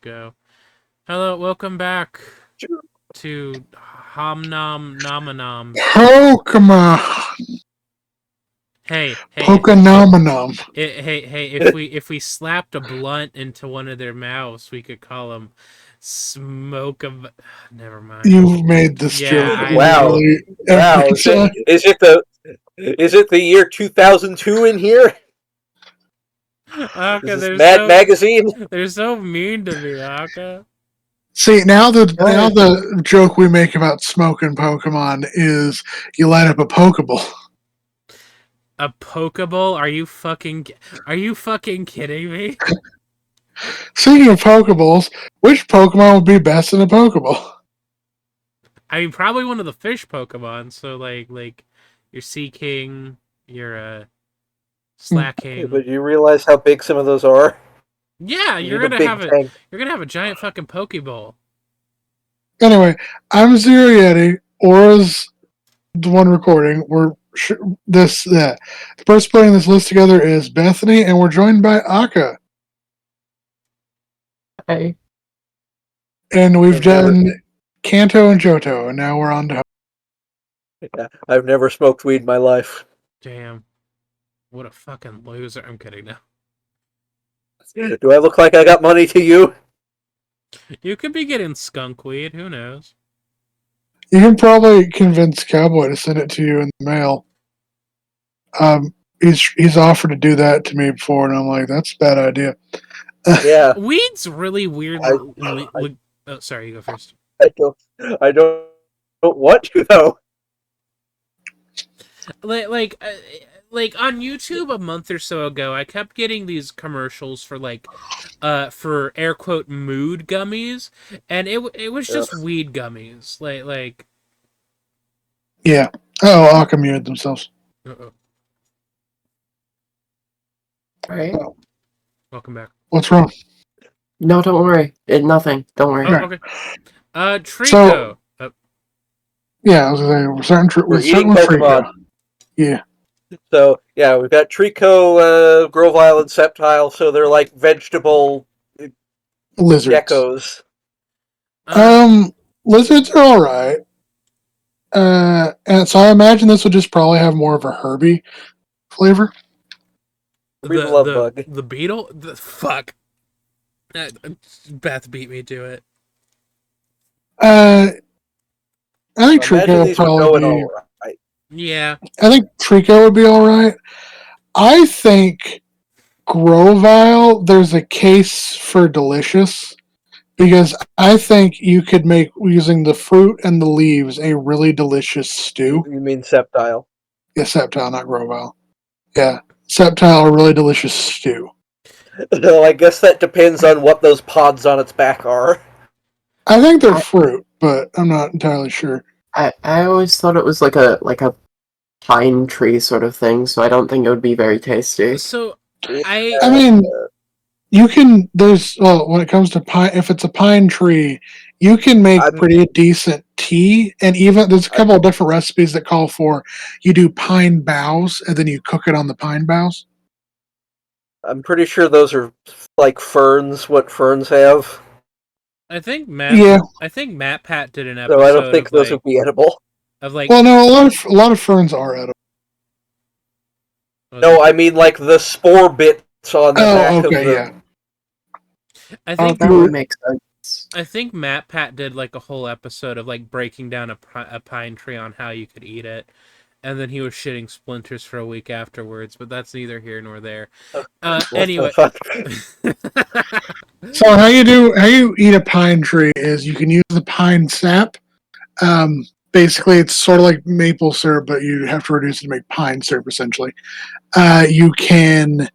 Go. Hello, welcome back to Hom Nom Nominoms. Pokemon. Hey, Pokenominum. hey! If we slapped a blunt into one of their mouths, we could call them smoke of. Never mind. You've made this Yeah, joke I Wow. know. literally Wow. every time. Is it the year 2002 in here? Aka, Is this Mad Magazine? they're so mean to me, Aka. See, now the joke we make about smoking Pokemon is you light up a Pokeball. A Pokeball? Are you fucking kidding me? Speaking of Pokeballs, which Pokemon would be best in a Pokeball? I mean, probably one of the fish Pokemon. So like your Sea King, your Slacking. But you realize how big some of those are? Yeah, You you're need a gonna have big it. tank. You're gonna have a giant fucking Pokeball. Anyway, I'm Zero Yeti. Aura's the one recording. The person putting this list together is Bethany, and we're joined by Akka. Hey. And we've I've never- done Kanto and Johto, and now we're on to Yeah, I've never smoked weed in my life. Damn, what a fucking loser! I'm kidding now. Do I look like I got money to you? You could be getting skunk weed. Who knows? You can probably convince Cowboy to send it to you in the mail. He's offered to do that to me before, and I'm like, that's a bad idea. Yeah. Weed's really weird. Oh, sorry, you go first. I don't want to though. Like on YouTube a month or so ago, I kept getting these commercials for for air quote mood gummies, and it was just weed gummies. Yeah. Oh, Akka muted themselves. Uh-oh. Alright. Welcome back. What's wrong? No, don't worry. Nothing. Don't worry. Oh, okay. Trico. Yeah, I was gonna say We're eating Pokemon. Yeah. So yeah, we've got Trico, Grovyle, and Sceptile. So they're like vegetable Lizards. geckos. Lizards are alright. And so I imagine this would just probably have more of a Herbie flavor. The beetle. The fuck. Beth beat me to it. I think Imagine Trico would these were probably going be. all right. Yeah. I think Trico would be alright. I think Grovyle, there's a case for delicious. Because I think you could make, using the fruit and the leaves, a really delicious stew. You mean Sceptile? Yeah, Sceptile, not Grovyle. Yeah, Sceptile, a really delicious stew. So I guess that depends on what those pods on its back are. I think they're fruit, but I'm not entirely sure. I always thought it was like a pine tree sort of thing, so I don't think it would be very tasty. So I mean, you can. When it comes to pine, if it's a pine tree, you can make pretty decent tea, and even there's a couple of different recipes that call for you do pine boughs and then you cook it on the pine boughs. I'm pretty sure those are like ferns. What ferns have? I think Matt. Yeah. I think Matt Pat did an episode. So I don't think those would be edible. Well, no, a lot of ferns are edible. No, I mean like the spore bits on the back of the. Yeah. I think that would make sense. I think Matt Pat did like a whole episode of like breaking down a pine tree on how you could eat it, and then he was shitting splinters for a week afterwards. But that's neither here nor there. Anyway, so how you eat a pine tree is you can use the pine sap. Basically, it's sort of like maple syrup, but you have to reduce it to make pine syrup. Essentially, you can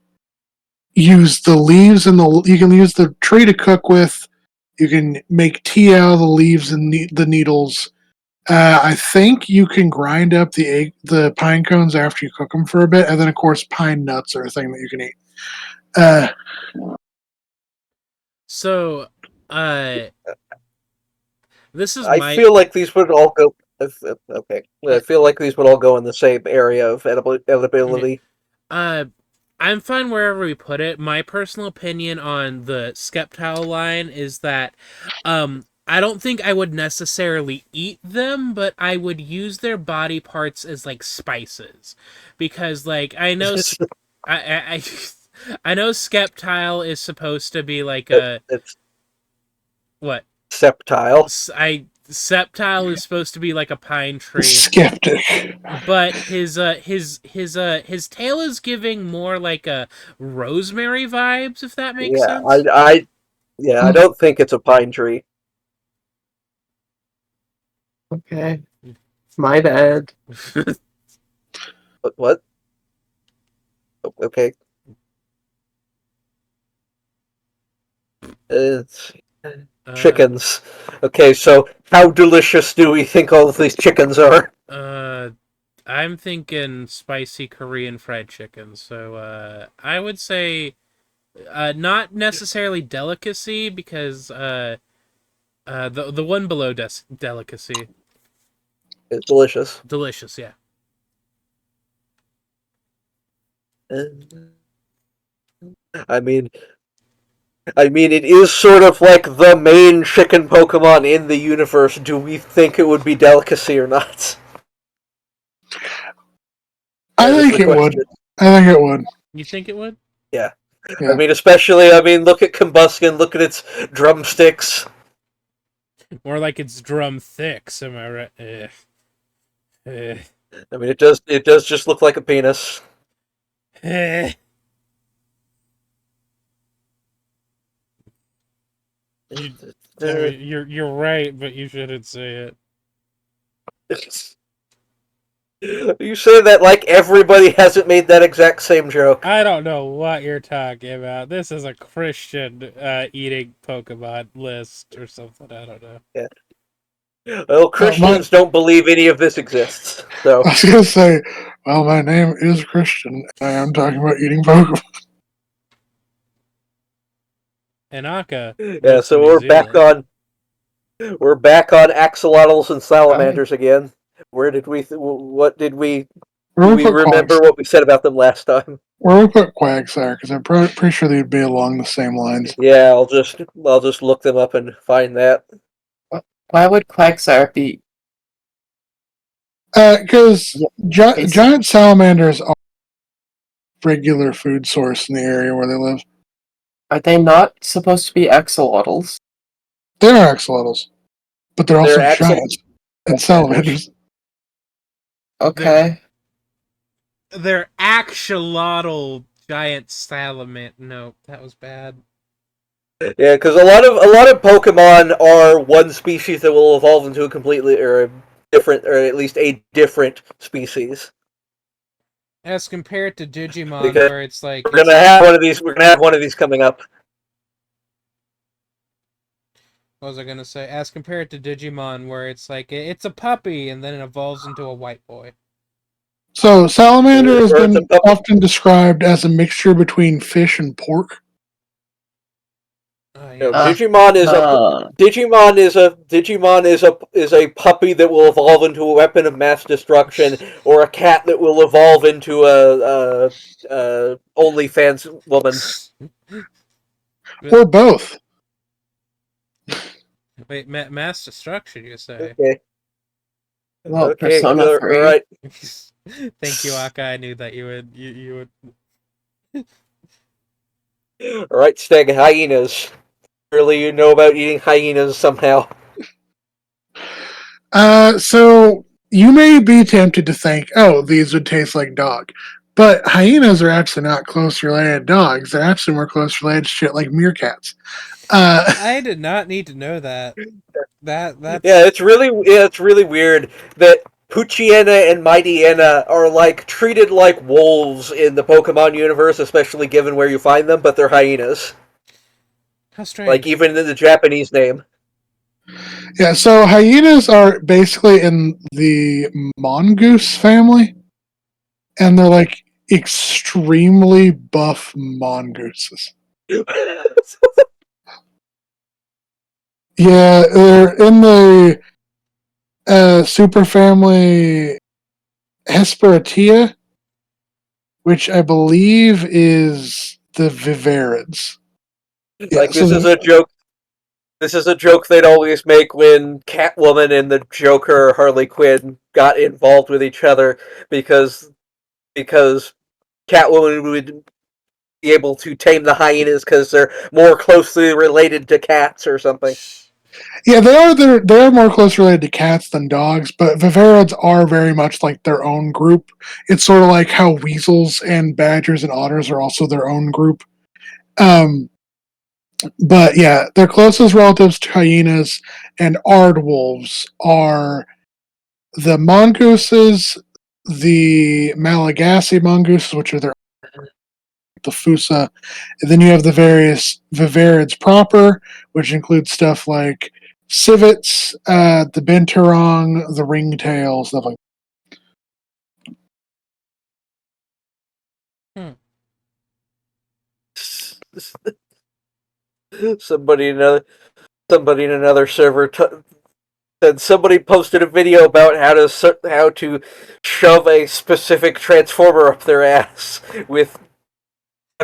use the leaves and you can use the tree to cook with. You can make tea out of the leaves and the needles. I think you can grind up the pine cones after you cook them for a bit, and then of course pine nuts are a thing that you can eat. So, this is. I feel like these would all go. Okay, I feel like these would all go in the same area of edibility. I'm fine wherever we put it. My personal opinion on the Skeptile line is that I don't think I would necessarily eat them, but I would use their body parts as like spices. Because like I I know Skeptile is supposed to be like a It's what? septile. Septile is supposed to be like a pine tree, Skeptic. but his tail is giving more like a rosemary vibes, if that makes Yeah, sense. I don't think it's a pine tree. Okay. My bad. What? Okay. It's chickens. Okay, so how delicious do we think all of these chickens are? I'm thinking spicy Korean fried chicken. So I would say not necessarily delicacy because the one below delicacy, It's delicious. delicious. Yeah. I mean, it is sort of like the main chicken Pokemon in the universe. Do we think it would be delicacy or not? I That is think the it would. question. I think it would. You think it would? Yeah. Yeah. I mean, especially, look at Combuskin, look at its drumsticks. More like it's drum thick. Am I right? Eh. I mean, it does just look like a penis. Eh. You're right, but you shouldn't say it. You say that like everybody hasn't made that exact same joke. I don't know what you're talking about. This is a Christian eating Pokemon list or something. I don't know. Yeah. Well, Christians don't believe any of this exists. So I was gonna say, well, my name is Christian, and I am talking about eating Pokemon. Anaka. yeah, so we're back on axolotls and salamanders again. Where did we? What did we? Do we remember what we said about them last time? Where we put Quagsire, because I'm pretty sure they'd be along the same lines. Yeah, I'll just look them up and find that. Why would Quagsire be? Because giant salamanders are a regular food source in the area where they live. Are they not supposed to be axolotls? They're axolotls, but they're also giants and salamanders. Okay. They're axolotl giant salamander. No, that was bad. Yeah, because a lot of Pokemon are one species that will evolve into a completely or a different, or at least a different species. As compared to Digimon, Because where it's like we're gonna have one of these. We're gonna have one of these coming up. What was I gonna say? As compared to Digimon, where it's like it's a puppy and then it evolves into a white boy. So salamander has been often described as a mixture between fish and pork. Yeah. Digimon is a puppy that will evolve into a weapon of mass destruction, or a cat that will evolve into a OnlyFans woman, or both. Wait, mass destruction? You say? Okay. Well, okay. Persona 3. All right. Thank you, Aka. I knew that you would. You would. All right, Steg, hyenas. Surely you know about eating hyenas somehow. So you may be tempted to think, oh, these would taste like dog. But hyenas are actually not close related to dogs. They're actually more close related to shit like meerkats. I did not need to know that. That's... Yeah, it's really weird that Poochyena and Mightyena are like treated like wolves in the Pokemon universe, especially given where you find them, but they're hyenas. How strange. Like even in the Japanese name. Yeah, so hyenas are basically in the mongoose family, and they're like extremely buff mongooses. Yeah, they're in the superfamily Hesperitia, which I believe is the vivarids. Yeah, Like, this is a joke. This is a joke they'd always make when Catwoman and the Joker, Harley Quinn, got involved with each other because Catwoman would be able to tame the hyenas because they're more closely related to cats or something. Yeah, they're more closely related to cats than dogs, but vivarids are very much like their own group. It's sort of like how weasels and badgers and otters are also their own group. But yeah, their closest relatives to hyenas and aardwolves are the mongooses, the Malagasy mongooses, which are the Fusa, and then you have the various vivarids proper, which include stuff like civets, the binturong, the ringtail, stuff like somebody in another server said somebody posted a video about how to shove a specific transformer up their ass with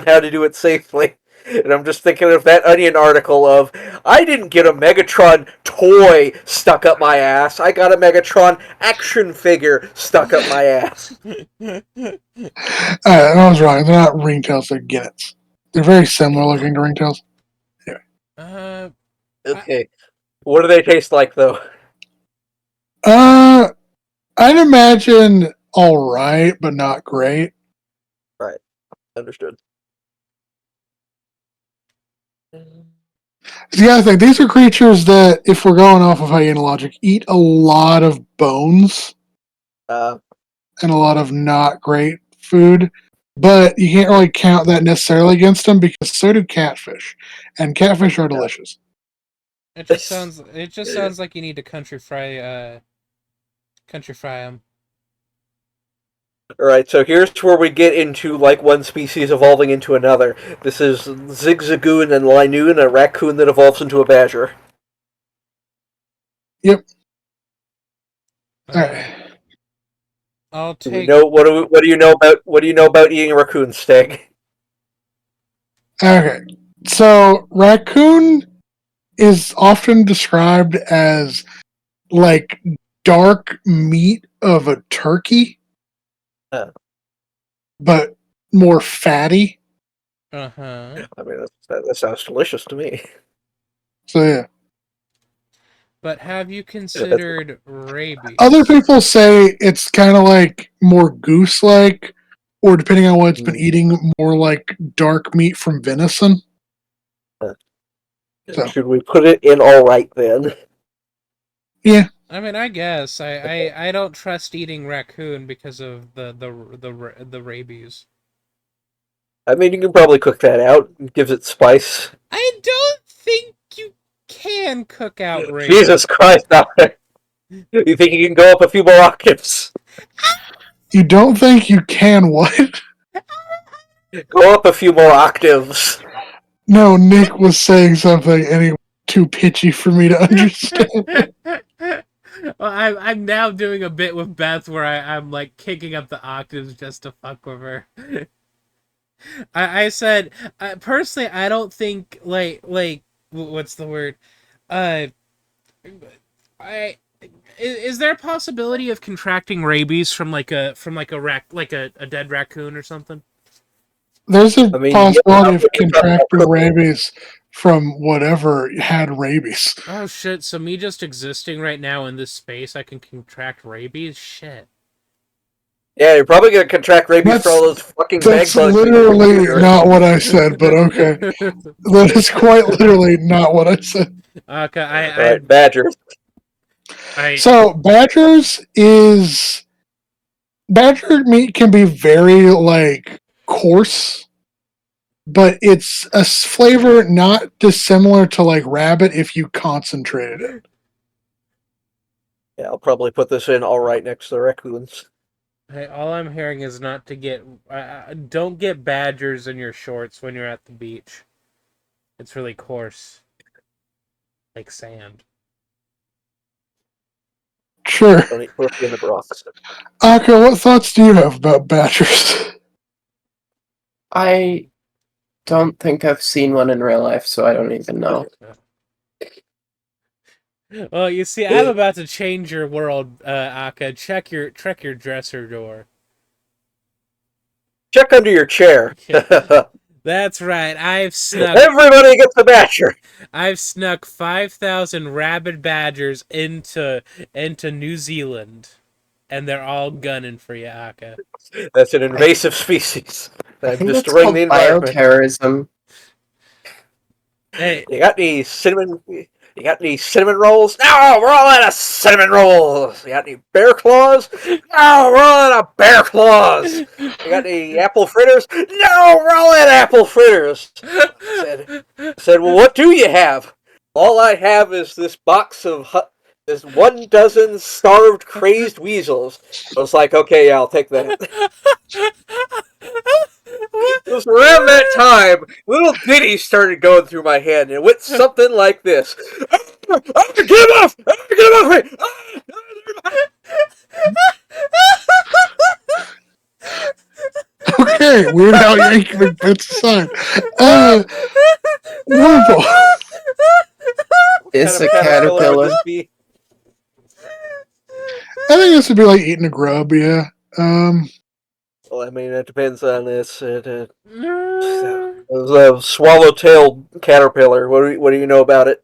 how to do it safely. And I'm just thinking of that Onion article of, I didn't get a Megatron toy stuck up my ass. I got a Megatron action figure stuck up my ass. I was wrong. They're not ringtails, they're ginnets. They're very similar looking to ringtails. Okay. What do they taste like, though? I'd imagine alright, but not great. Right. Understood. The other thing, these are creatures that, if we're going off of hyena logic, eat a lot of bones and a lot of not great food. But you can't really count that necessarily against them because so do catfish, and catfish are delicious. It just sounds like you need to country fry them. Alright, so here's where we get into, like, one species evolving into another. This is Zigzagoon and Linoon, a raccoon that evolves into a badger. Yep. Alright. I'll Do take. we know what do you know about eating a raccoon, Stag? Okay. So, raccoon is often described as like dark meat of a turkey, but more fatty. Uh-huh. I mean, that sounds delicious to me. So, yeah. But have you considered rabies? Other people say it's kind of like more goose like, or depending on what it's been eating, more like dark meat from venison. So, should we put it in all right then? Yeah. I mean, I guess I don't trust eating raccoon because of the rabies. I mean, you can probably cook that out. It gives it spice. I don't think you can cook out rabies. Jesus Christ! Now, you think you can go up a few more octaves? You don't think you can what? Go up a few more octaves. No, Nick was saying something and he was too pitchy for me to understand. Well, I'm now doing a bit with Beth where I'm like kicking up the octaves just to fuck with her. I said personally I don't think like what's the word I is there a possibility of contracting rabies from like a dead raccoon or something? There's a possibility of yeah, contracting rabies from whatever had rabies. Oh shit, so me just existing right now in this space I can contract rabies? Shit. Yeah, you're probably gonna contract rabies for all those fucking bag bugs. That's literally not what I said, but okay. That is quite literally not what I said. Okay, Alright, badgers. So badger meat can be very like coarse, but it's a flavor not dissimilar to like rabbit if you concentrated it. Yeah, I'll probably put this in all right next to the raccoons. Hey, all I'm hearing is not to get don't get badgers in your shorts when you're at the beach. It's really coarse, like sand. Sure. Don't eat pussy in the Bronx. Aka, what thoughts do you have about badgers? I don't think I've seen one in real life, so I don't even know. Well, you see, I'm about to change your world, Aka. Check your dresser door. Check under your chair. That's right. Everybody gets a badger. I've snuck 5,000 rabid badgers into New Zealand, and they're all gunning for you, Aka. That's an invasive species. I I'm think that's destroying called the environment. bioterrorism. Hey, You got any cinnamon? You got any cinnamon rolls? No, we're all out of cinnamon rolls. You got any bear claws? No, we're all out of bear claws. You got any apple fritters? No, we're all out of apple fritters. I said, well, what do you have? All I have is this box of this 12 starved, crazed weasels. I was like, okay, yeah, I'll take that. It was around that time, little ditties started going through my head, and it went something like this. Get him off! Get him off me! Okay, Weird Al Yankovic puts aside. Wonderful. It's What a kind of caterpillar would caterpillar. this be? I think this would be like eating a grub, yeah. Well, I mean, it depends on this. It was a swallowtail caterpillar. What do you know about it?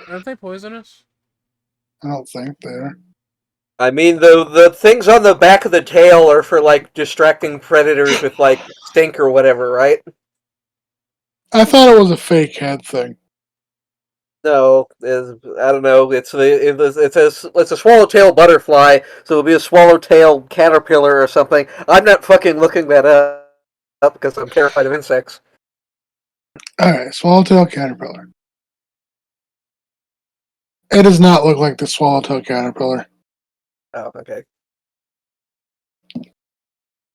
aren't they poisonous? I don't think they're. I mean, the things on the back of the tail are for, like, distracting predators with, like, stink or whatever, right? I thought it was a fake head thing. No, I don't know. It's a swallowtail butterfly, so it'll be a swallowtail caterpillar or something. I'm not fucking looking that up because I'm terrified of insects. Alright, swallowtail caterpillar. It does not look like the swallowtail caterpillar. Oh, okay.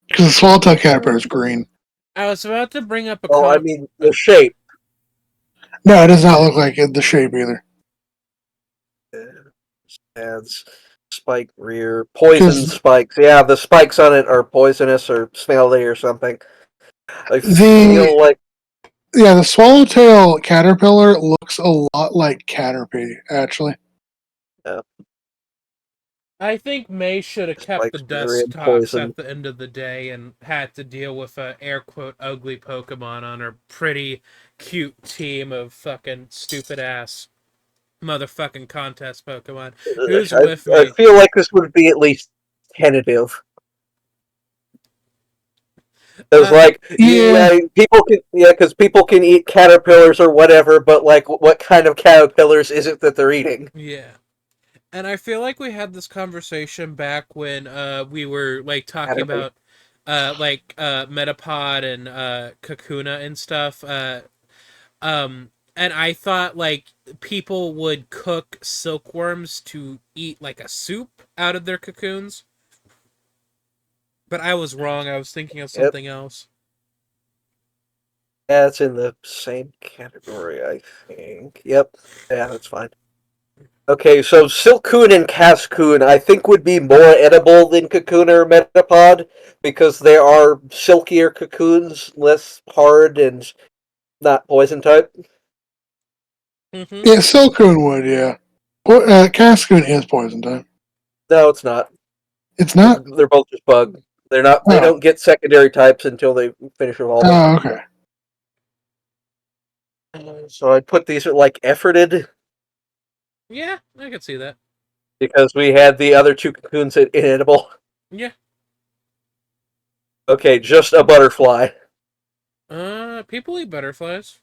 Because the swallowtail caterpillar is green. I was about to bring up a Well, I comment. mean, the shape. No, it does not look like it, the shape either. Adds spike rear poison 'Cause spikes. Yeah, the spikes on it are poisonous or smelly or something. I the feel like the swallowtail caterpillar looks a lot like Caterpie, actually. I think May should have kept the spikes are in desktops poison. at the end of the day and had to deal with a air quote ugly Pokemon on her pretty cute team of fucking stupid ass motherfucking contest Pokemon. Who's with I me? feel like this would be at least tentative. Because like Yeah. because people can eat caterpillars or whatever, but like what kind of caterpillars is it that they're eating? Yeah. And I feel like we had this conversation back when we were like talking Caterpillar. about Metapod and Kakuna and stuff. And I thought like people would cook silkworms to eat like a soup out of their cocoons. But I was wrong. I was thinking of something else. Yeah, it's in the same category, I think. Yep. Yeah, that's fine. Okay, so Silcoon and Cascoon I think would be more edible than Cocoon or Metapod because they are silkier cocoons, less hard and not poison type. Mm-hmm. Yeah, Silcoon would, yeah. Cascoon is poison type. No, it's not. It's not? They're both just bug. They're not. They Oh. don't get secondary types until they finish evolving. Oh, okay. So I'd put these at like efforted Yeah, I could see that. because we had the other two cocoons at inedible. Yeah. Okay, just a butterfly. People eat butterflies.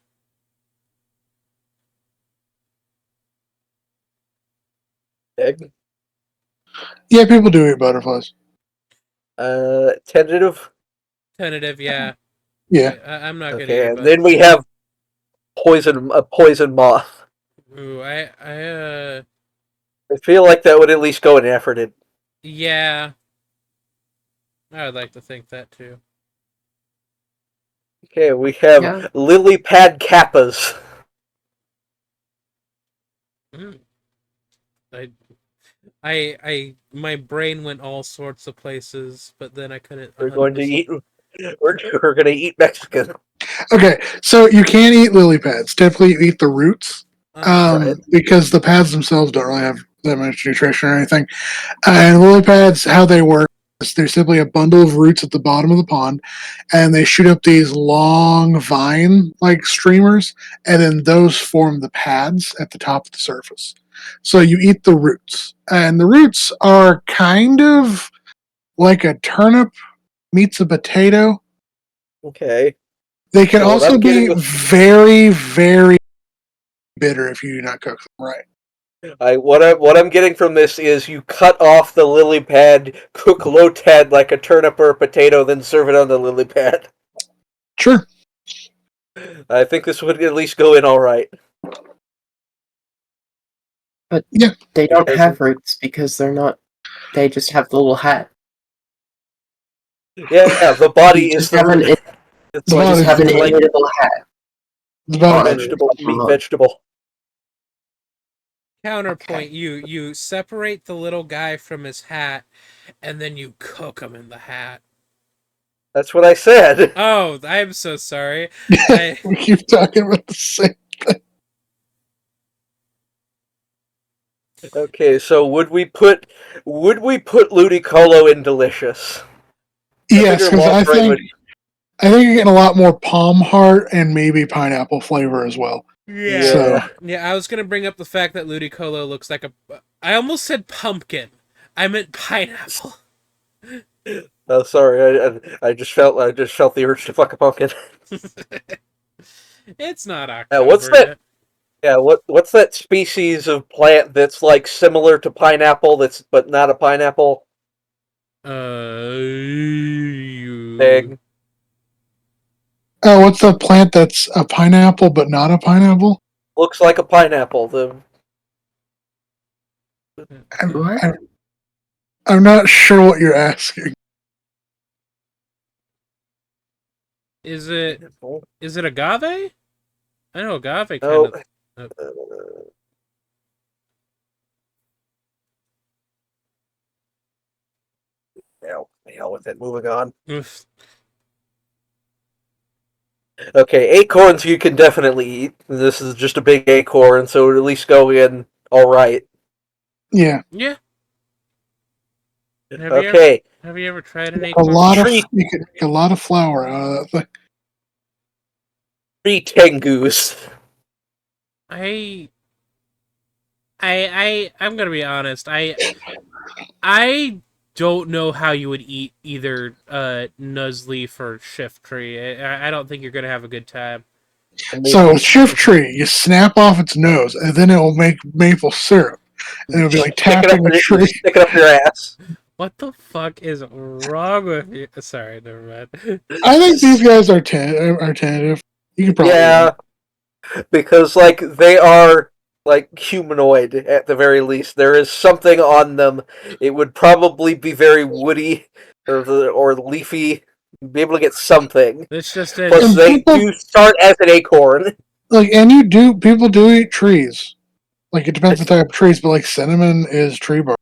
Egg. Yeah, people do eat butterflies. Tentative. Tentative, yeah. Yeah. I'm not gonna Okay, eat and butterflies. then we have a poison moth. Ooh, I feel like that would at least go in efforted. yeah. I would like to think that too. Okay, we have lily pad kappas. Mm. My brain went all sorts of places, but then I couldn't. We're going to eat We're gonna eat Mexican. Okay, so you can't eat lily pads. Typically, you eat the roots Right. because the pads themselves don't really have that much nutrition or anything. And lily pads, how they work is they're simply a bundle of roots at the bottom of the pond, and they shoot up these long vine-like streamers, and then those form the pads at the top of the surface. So you eat the roots, and the roots are kind of like a turnip meets a potato. Okay. They can So what also I'm getting be with very, very bitter if you do not cook them right. what I'm getting from this is you cut off the lily pad, cook lotad like a turnip or a potato, then serve it on the lily pad. Sure. I think this would at least go in all right. But Yeah. they don't Because- have roots because they're not. They just have the little hat. Yeah, the body You is just have an, it's The you body just is have an like imitable hat. It's about on vegetable, it. meat vegetable. Counterpoint: you separate the little guy from his hat, and then you cook him in the hat. That's what I said. Oh, I'm so sorry. we keep talking about the same. Okay, so would we put Ludicolo in delicious? Yes, figure because Lost Brain would. I think you're getting a lot more palm heart and maybe pineapple flavor as well. Yeah. So Yeah, I was gonna bring up the fact that Ludicolo looks like a. I almost said pumpkin. I meant pineapple. Oh, sorry. I just felt the urge to fuck a pumpkin. It's not October What's that? yet. Yeah, what's that species of plant that's like similar to pineapple but not a pineapple? Thing. what's the plant that's a pineapple but not a pineapple? Looks like a pineapple. What? I'm not sure what you're asking. Is it agave? I know agave kind No. of. Hell with it. Moving on. Oof. Okay, acorns you can definitely eat. This is just a big acorn, so it would at least go in all right. Yeah, Yeah. Okay. Have you ever tried an a acorn? lot of Tree- you could make a lot of flour out of that thing. Tree tengus. I'm gonna be honest. I don't know how you would eat either Nuzleaf or Shift Tree. I don't think you're gonna have a good time. So with shift tree, you snap off its nose, and then it will make maple syrup, and it'll be like tapping a tree. Stick it up your ass. What the fuck is wrong with you? Sorry, never mind. I think these guys are tentative. You could probably Yeah, because like they are like humanoid at the very least. There is something on them. It would probably be very woody or leafy. Be able to get something. This just Plus, in. they do start as an acorn. like, and people do eat trees. Like it depends the type of trees, but like cinnamon is tree bark.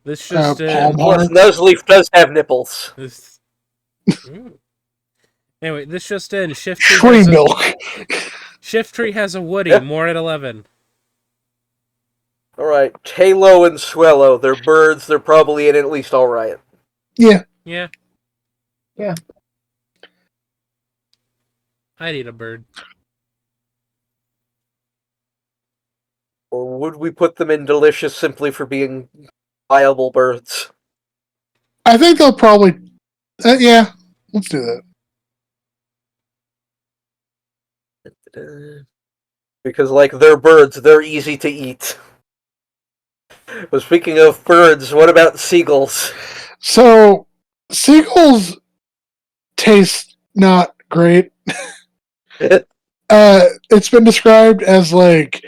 This just Palm in. Plus, heart. Nuzleaf does have nipples. This. Ooh. Anyway, this just in. Shift Tree Tree has milk. Shift Tree has a Woody. Yeah. More at 11. All right, Talo and Swellow. They're birds. They're probably in at least all right. Yeah. Yeah. Yeah. I'd eat a bird. Or would we put them in delicious simply for being viable birds? I think they'll probably. Yeah, let's do that. Because, like, they're birds, they're easy to eat. But speaking of birds, what about seagulls? So, seagulls taste not great. It's been described as like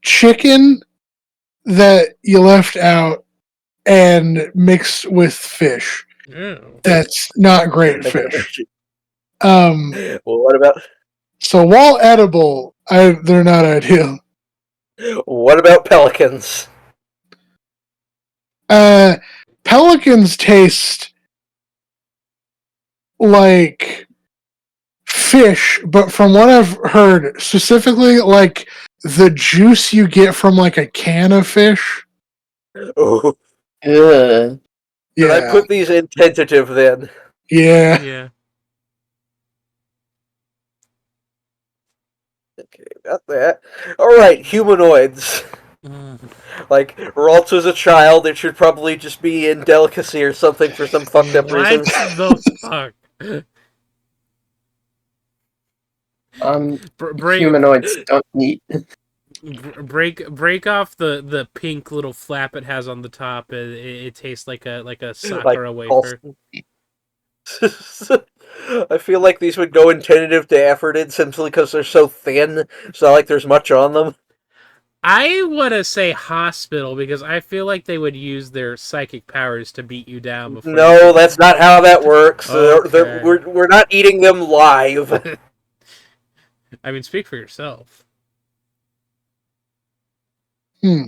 chicken that you left out and mixed with fish. Ew. That's not great fish. Well, what about So while edible, they're not ideal. pelicans? Pelicans taste like fish, but from what I've heard, specifically like the juice you get from like a can of fish. Oh, Ugh. did I Yeah, put these in tentative then? yeah. Yeah. Okay, got that. Alright, humanoids. Mm. Like, Ralts was a child, it should probably just be in delicacy or something for some fucked up What reason. the fuck? Break Humanoids don't eat. break off the pink little flap it has on the top. It tastes like a Like, Sakura wafer. I feel like these would go in tentative to Aphrodite simply because they're so thin. It's not like there's much on them. I want to say hospital because I feel like they would use their psychic powers to beat you down before. No, that's not how that works. Okay. We're not eating them live. I mean, speak for yourself. Hmm.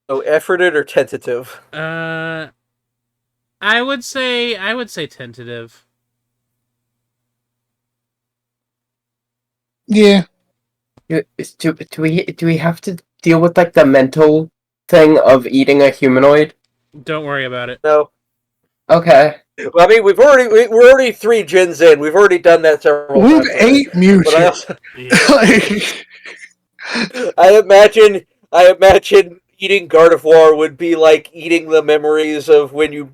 So Aphrodite or tentative? I would say tentative. Yeah. Do we have to deal with like the mental thing of eating a humanoid? Don't worry about it. No. Okay. Well, I mean, we're already 3 gens in. We've already done that several We've times. 8 mutes But I here. also, Yeah. Like, I imagine eating Gardevoir would be like eating the memories of when you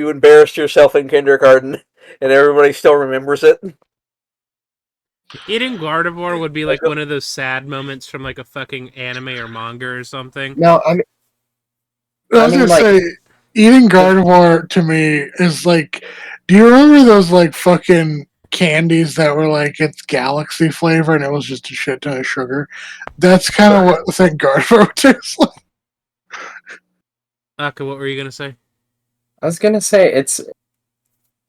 embarrassed yourself in kindergarten, and everybody still remembers it. Eating Gardevoir would be like one of those sad moments from like a fucking anime or manga or something. No, I was I mean, gonna like- say, eating Gardevoir to me is like, do you remember those like fucking candies that were like it's galaxy flavor and it was just a shit ton of sugar? That's kind of what I think Gardevoir tastes like. Aka, what were you gonna say? I was gonna say it's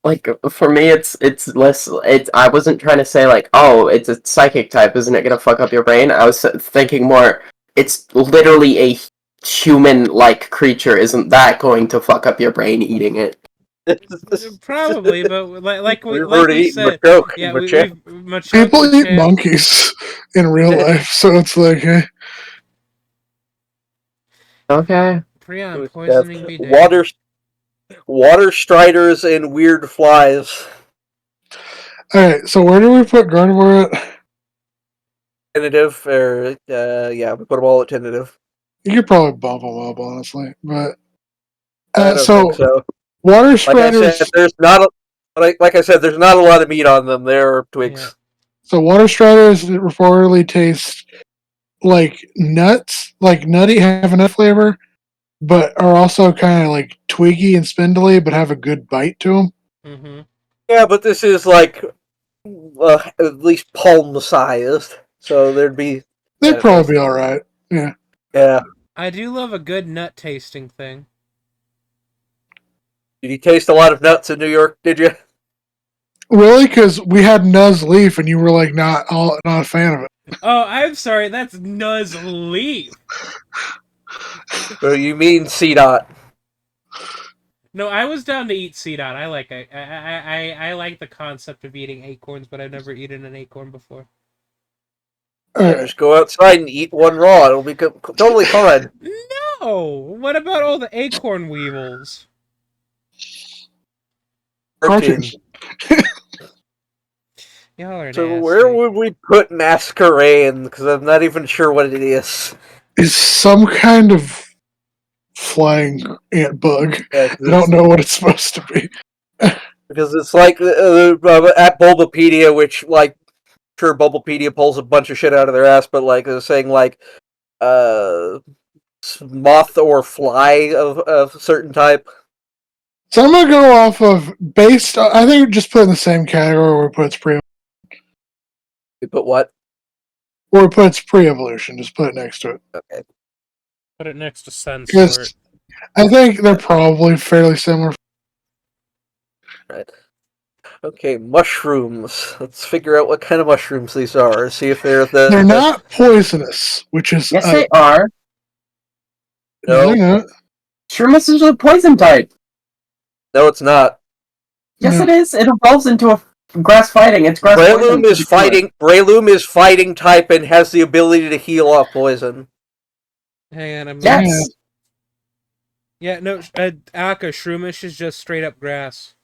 like for me it's less I wasn't trying to say like, oh, it's a psychic type, isn't it gonna fuck up your brain? I was thinking more it's literally a human like creature, isn't that going to fuck up your brain eating it? Probably, but like We've we already eaten said, Machoke. yeah, Machoke. we've Machoke, People eat Machamp. monkeys in real life, so it's like, Okay. Prion, poisoning be damned. Water striders and weird flies. Alright, so where do we put Gardevoir at? Tentative, or yeah, we put them all at tentative. You could probably bump them up, honestly. But I don't think so. water Like I spiders. said, there's not a lot of meat on them. They're twigs. Yeah. So water striders reportedly taste like nuts, like nutty, have a nut flavor, but are also kind of like twiggy and spindly, but have a good bite to them. Mm-hmm. Yeah, but this is like at least palm sized, so there'd be. They'd probably be all right. Yeah. Yeah. I do love a good nut tasting thing. Did you taste a lot of nuts in New York? Did you? Really? Because we had Nuz Leaf, and you were like not a fan of it. Oh, I'm sorry, that's Nuz Leaf. Or you mean C dot? No, I was down to eat C dot. I like the concept of eating acorns, but I've never eaten an acorn before. Just go outside and eat one raw. It'll be totally fine. No! What about all the acorn weevils? Cartoons. Y'all are So nasty. where would we put Masquerain? Because I'm not even sure what it is. It's some kind of flying ant bug. Yeah, I don't know what it's supposed to be. because it's like at Bulbapedia, which like sure Bulbapedia pulls a bunch of shit out of their ass, but like they're saying like moth or fly of a certain type. So I'm gonna go off of based. I think we just put in the same category where we put its We put what? Or we put its pre-evolution. Just put it next to it. Okay. Put it next to Sunsort. Because I think they're probably fairly similar. Right. Okay, mushrooms. Let's figure out what kind of mushrooms these are. See if they're They're not poisonous, which is Yes, they are. no, they're not. Shroomus is a poison type. No, it's not. Yes, No. it is. It evolves into a grass fighting. It's grass poison. Breloom is fighting type and has the ability to heal off poison. Hang on, I'm Yes. Yeah, no, Aka, Shroomish is just straight up grass.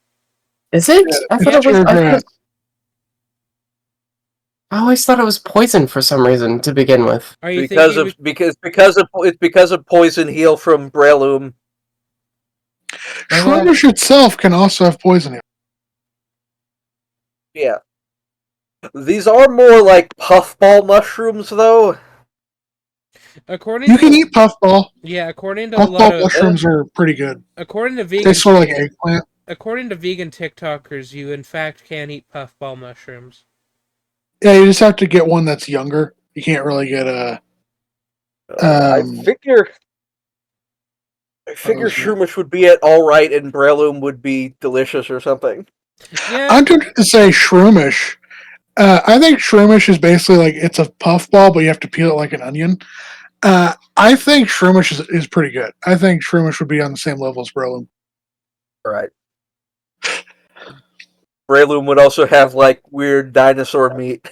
Is it? Yeah, I thought it's it was. pure grass. I always thought it was poison for some reason to begin with. Are you Because thinking because of poison heal from Breloom. Shroomish itself can also have poison. Yeah. These are more like puffball mushrooms, though. according You to can eat puffball. yeah, according to a lot Puffball of mushrooms are pretty good. according to They vegan sort of like eggplant. according to vegan TikTokers, you in fact can eat puffball mushrooms. Yeah, you just have to get one that's younger. You can't really get a. I figure Shroomish would be at all right, and Breloom would be delicious or something. Yeah, I'm tempted to say Shroomish. I think Shroomish is basically like it's a puffball, but you have to peel it like an onion. I think Shroomish is pretty good. I think Shroomish would be on the same level as Breloom. Right. Breloom would also have like weird dinosaur meat.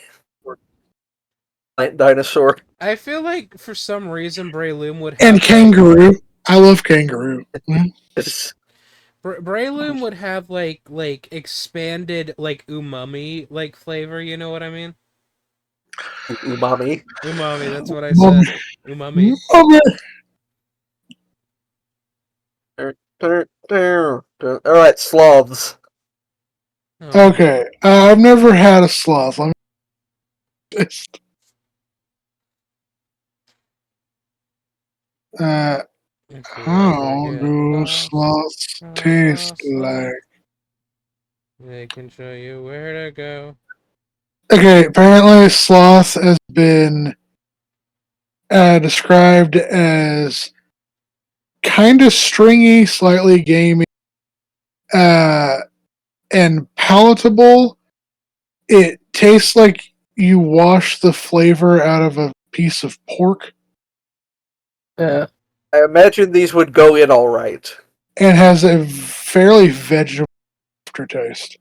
Giant dinosaur. I feel like for some reason Breloom would have And kangaroo. I love kangaroo. Breloom would have like expanded like umami like flavor, you know what I mean? Umami. Umami, that's what I said. Umami. Alright, sloths. Oh. Okay, I've never had a sloth. If you ever How get do lost sloths on a taste lost lake, like? they can show you where to go. Okay, apparently sloth has been described as kind of stringy, slightly gamey, and palatable. It tastes like you wash the flavor out of a piece of pork Yeah. I imagine these would go in alright. and has a fairly vegetable aftertaste.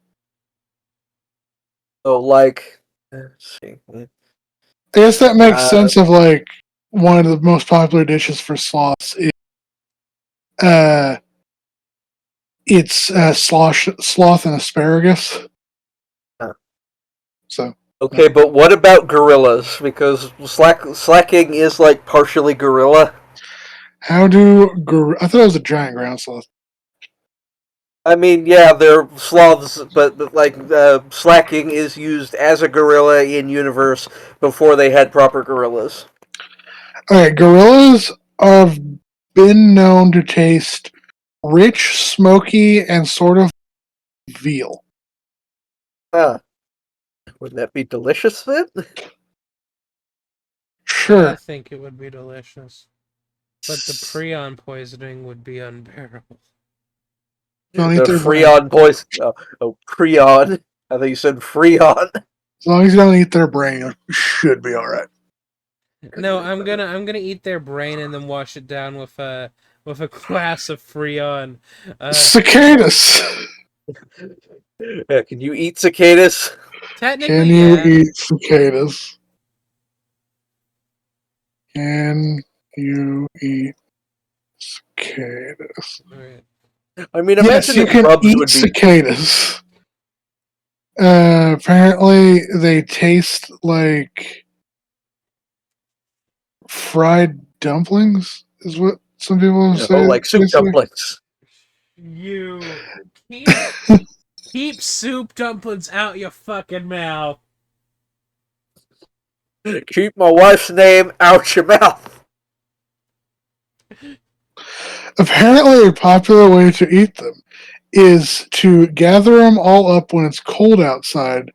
So, like. Let's see. I guess that makes sense of like one of the most popular dishes for sloths is uh, it's sloth and asparagus. Huh. So Okay, but what about gorillas? Because slacking is like partially gorilla. how do I thought it was a giant ground sloth. I mean, yeah, they're sloths, but like slacking is used as a gorilla in universe before they had proper gorillas. All right, gorillas have been known to taste rich, smoky, and sort of veal. Huh. Wouldn't that be delicious then? Sure. I think it would be delicious. But the prion poisoning would be unbearable. Don't The eat their brain. freon poison. Oh, prion. I think you said freon. As long as you don't eat their brain, you should be all right. No, I'm gonna eat their brain and then wash it down with a glass of Freon. Cicadas. Can you eat cicadas? Technically, Can you yeah. eat cicadas? Can you eat cicadas? Right. I mean, Yes, imagine you the can grubs eat would be. cicadas. Apparently, they taste like fried dumplings, is what some people say. Oh, like soup dumplings. You keep soup dumplings out your fucking mouth. Keep my wife's name out your mouth. Apparently, a popular way to eat them is to gather them all up when it's cold outside,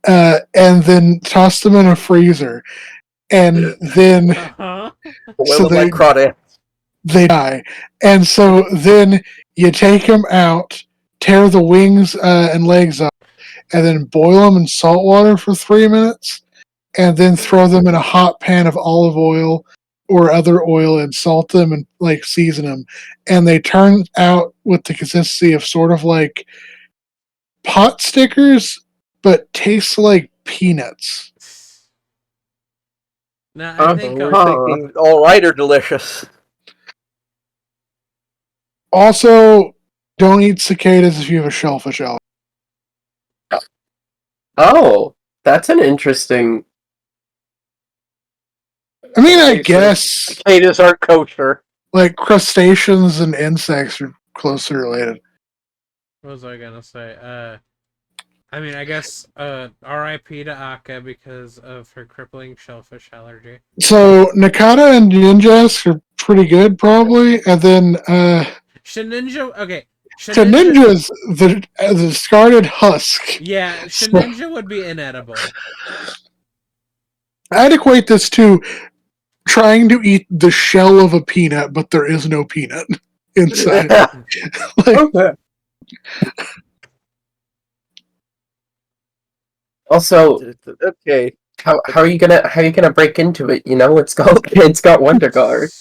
and then toss them in a freezer, and then Uh-huh. Boil so them like crawdad. they die, and so then you take them out, tear the wings and legs up, and then boil them in salt water for 3 minutes, and then throw them in a hot pan of olive oil or other oil and salt them and like season them, and they turn out with the consistency of sort of like pot stickers, but taste like peanuts. No, I think We're thinking all right or delicious. Also, don't eat cicadas if you have a shellfish allergy. Oh, that's an interesting. I mean, I Okay, so guess cicadas aren't kosher. like crustaceans and insects are closely related. what was I gonna say? I mean, I guess R.I.P. to Akka because of her crippling shellfish allergy. So Nakata and Ninjas are pretty good, probably, and then Shininja, okay. to Ninjas the discarded husk. Yeah, So, Shininja would be inedible. I'd equate this to trying to eat the shell of a peanut, but there is no peanut inside. Okay. Also, Okay. how are you gonna break into it? You know, it's got Wonder Guard.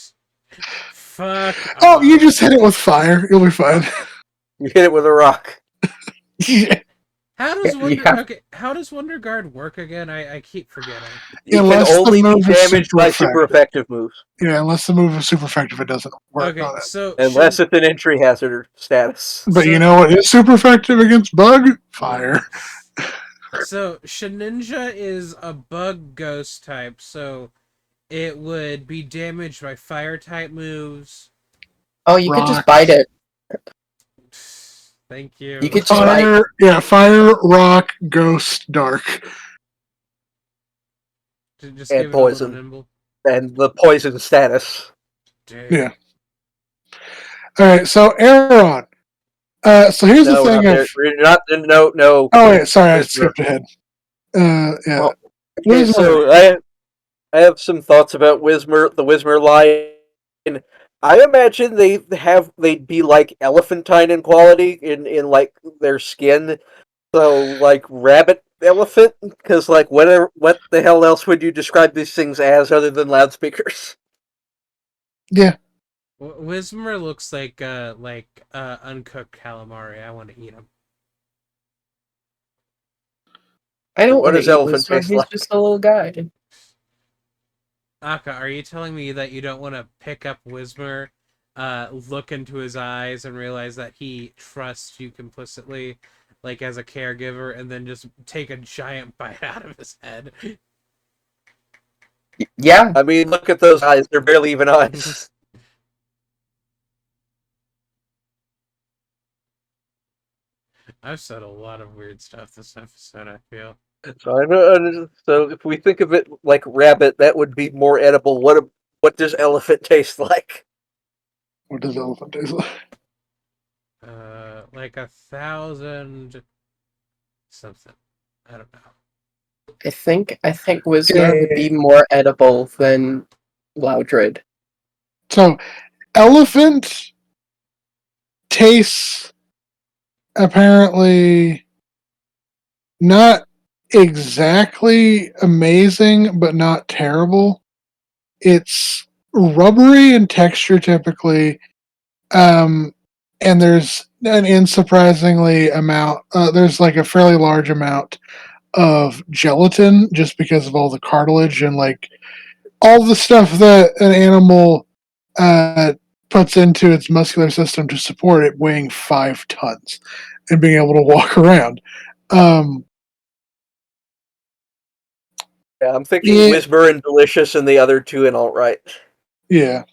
Fuck Oh, off. you just hit it with fire. You'll be fine. You hit it with a rock. Yeah. How does You Wonder have- okay? How does Wonder Guard work again? I keep forgetting. You Unless can the only be move is damaged super by super effective moves. Yeah, unless the move is super effective, it doesn't work Okay, on it. so Unless it's an entry hazard status. But so- you know what is super effective against bug? Fire. So Shininja is a bug ghost type, so it would be damaged by fire type moves. Oh, you could just Rock. bite it. Thank you. You could just bite. Fire, yeah, fire, rock, ghost, dark. Just And give it a little poison. nimble. And the poison status. Dude. Yeah. All right, so Aaron. So here's No, the we're thing. not there. We're not. No. Oh wait, sorry, I Whismer. skipped ahead. Yeah. Well, Okay, Whismer. so I have some thoughts about Whismer, the Whismer line. I imagine they'd be like elephantine in quality in like their skin. So like rabbit elephant, because like what the hell else would you describe these things as other than loudspeakers? Yeah. Whismer looks like uncooked calamari. I want to eat him. I don't What want to does eat elephant Whisper. taste He's like? just a little guy. Akka, are you telling me that you don't want to pick up Whismer, look into his eyes, and realize that he trusts you complicitly, like as a caregiver, and then just take a giant bite out of his head? Yeah. I mean, look at those eyes; they're barely even eyes. I've said a lot of weird stuff this episode, I feel. So if we think of it like rabbit, that would be more edible. What does elephant taste like? What does elephant taste like? Like 1,000 something. I don't know. I think Whisper would be more edible than Loudred. So, elephant tastes apparently not exactly amazing, but not terrible. It's rubbery in texture typically, and there's an unsurprisingly amount. There's like a fairly large amount of gelatin just because of all the cartilage and like all the stuff that an animal puts into its muscular system to support it weighing 5 tons and being able to walk around. Yeah, I'm thinking Yeah. Whisper and Delicious, and the other two and all right. Yeah.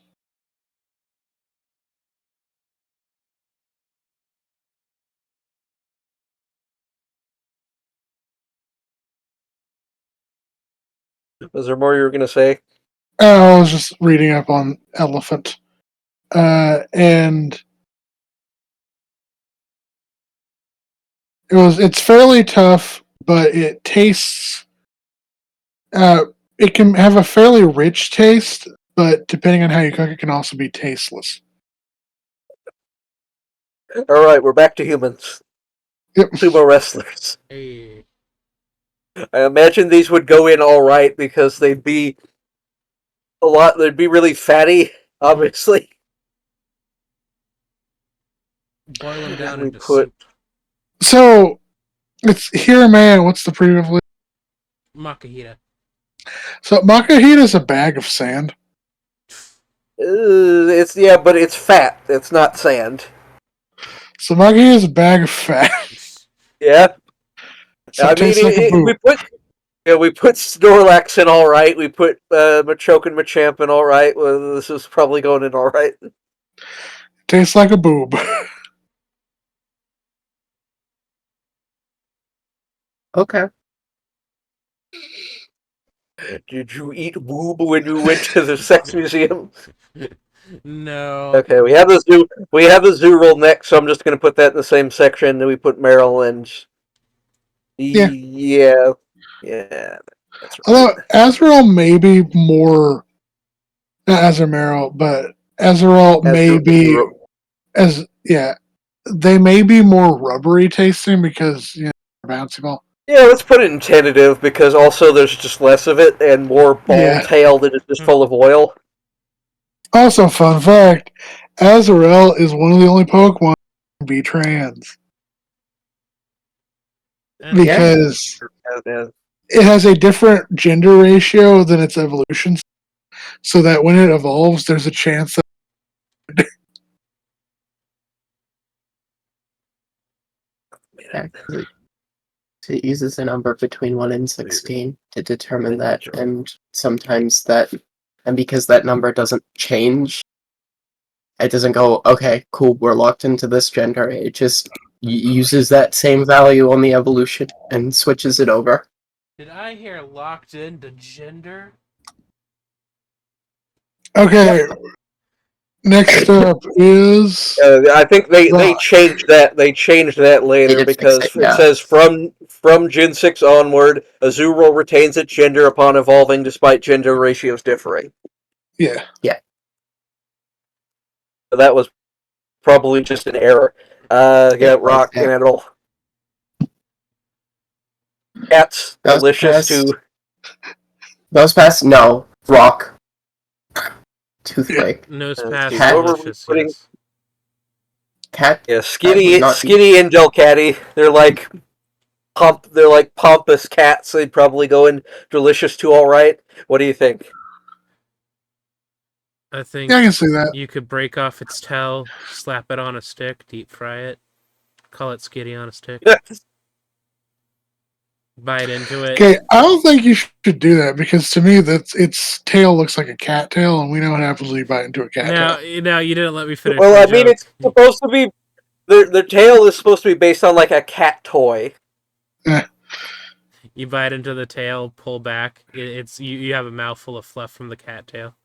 Was there more you were gonna say? I was just reading up on elephant. And it's fairly tough, but it tastes it can have a fairly rich taste, but depending on how you cook it can also be tasteless. All right, we're back to humans. Yep. Sumo wrestlers. Hey. I imagine these would go in all right because they'd be a lot. They'd be really fatty, obviously. Boil them down We into put- soup. So It's Hirame. What's the previous? Makahita. So Makahita is a bag of sand. But it's fat. It's not sand. So Makahita is a bag of fat. Yeah. So it tastes like a boob. we put Snorlax in all right. We put Machoke and Machamp in all right. Well, this is probably going in all right. Tastes like a boob. Okay. Did you eat boob when you went to the sex museum? No. Okay, we have the zoo roll next, so I'm just going to put that in the same section that we put Meryl and. Yeah. That's right. Although Azrael may be more, not Azumarill, but Azrael may be they may be more rubbery tasting because bouncy ball. Yeah, let's put it in tentative because also there's just less of it and more ball tail that is just full of oil. Also, fun fact: Azrael is one of the only Pokemon to be trans because it has a different gender ratio than its evolution, so that when it evolves, there's a chance that. It uses a number between 1 and 16 to determine that, and sometimes that, and because that number doesn't change, it doesn't go, okay, cool, we're locked into this gender. It just uses that same value on the evolution and switches it over. Did I hear locked into gender? Okay. Next up is. I think they changed that. They changed that later because it says from Gen 6 onward, a Azurill retains its gender upon evolving, despite gender ratios differing. Yeah. So that was probably just an error. Rock and Edible. Cats delicious too. Nosepass, no. Rock. Toothlake. Nosepass, delicious. Yes. Cat. Yeah, Skinny and Delcatty. They're like pompous cats. They'd probably go in delicious too. All right. What do you think? I think I can see that. You could break off its tail, slap it on a stick, deep fry it, call it Skitty on a stick. Bite into it. Okay, I don't think you should do that because to me, its tail looks like a cat tail, and we know what happens when you bite into a cat tail. Now you didn't let me finish. Well, I mean, it's supposed to be their tail is supposed to be based on like a cat toy. You bite into the tail, pull back. You have a mouthful of fluff from the cat tail.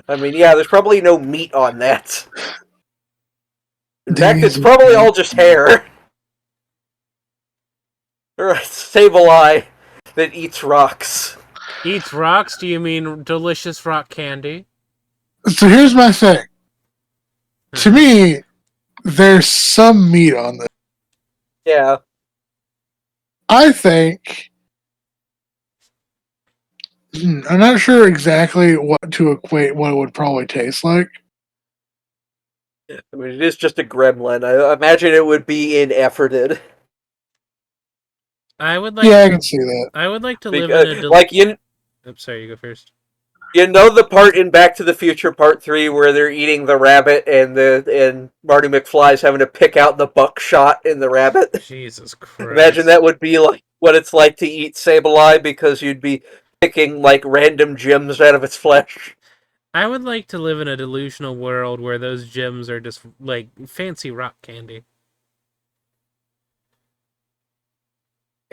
I mean, yeah, there's probably no meat on that. In fact, it's probably all just hair. Alright, Sableye that eats rocks. Eats rocks? Do you mean delicious rock candy? So here's my thing. To me, there's some meat on this. Yeah. I think. I'm not sure exactly what to equate what it would probably taste like. I mean, it is just a gremlin. I imagine it would be inefforted. I would like. I can see that. I would like to live in a. I'm sorry, you go first. You know the part in Back to the Future Part 3 where they're eating the rabbit and Marty McFly's having to pick out the buckshot in the rabbit? Jesus Christ. Imagine that would be like what it's like to eat Sableye because you'd be picking like random gems out of its flesh. I would like to live in a delusional world where those gems are just like fancy rock candy.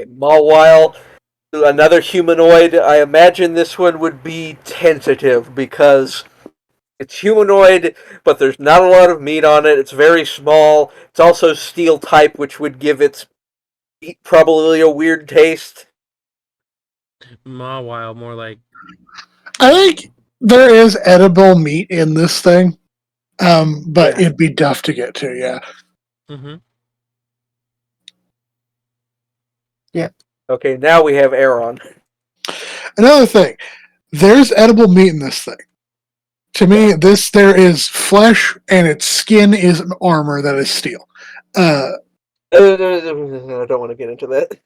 Mawile, another humanoid. I imagine this one would be tentative because it's humanoid, but there's not a lot of meat on it. It's very small. It's also steel type, which would give its meat probably a weird taste. Mawile, more like. I think there is edible meat in this thing, but it'd be tough to get to. Yeah. Mm-hmm. Yeah. Okay, now we have Aeron. Another thing, there's edible meat in this thing. To me, there is flesh and its skin is armor that is steel. I don't want to get into that.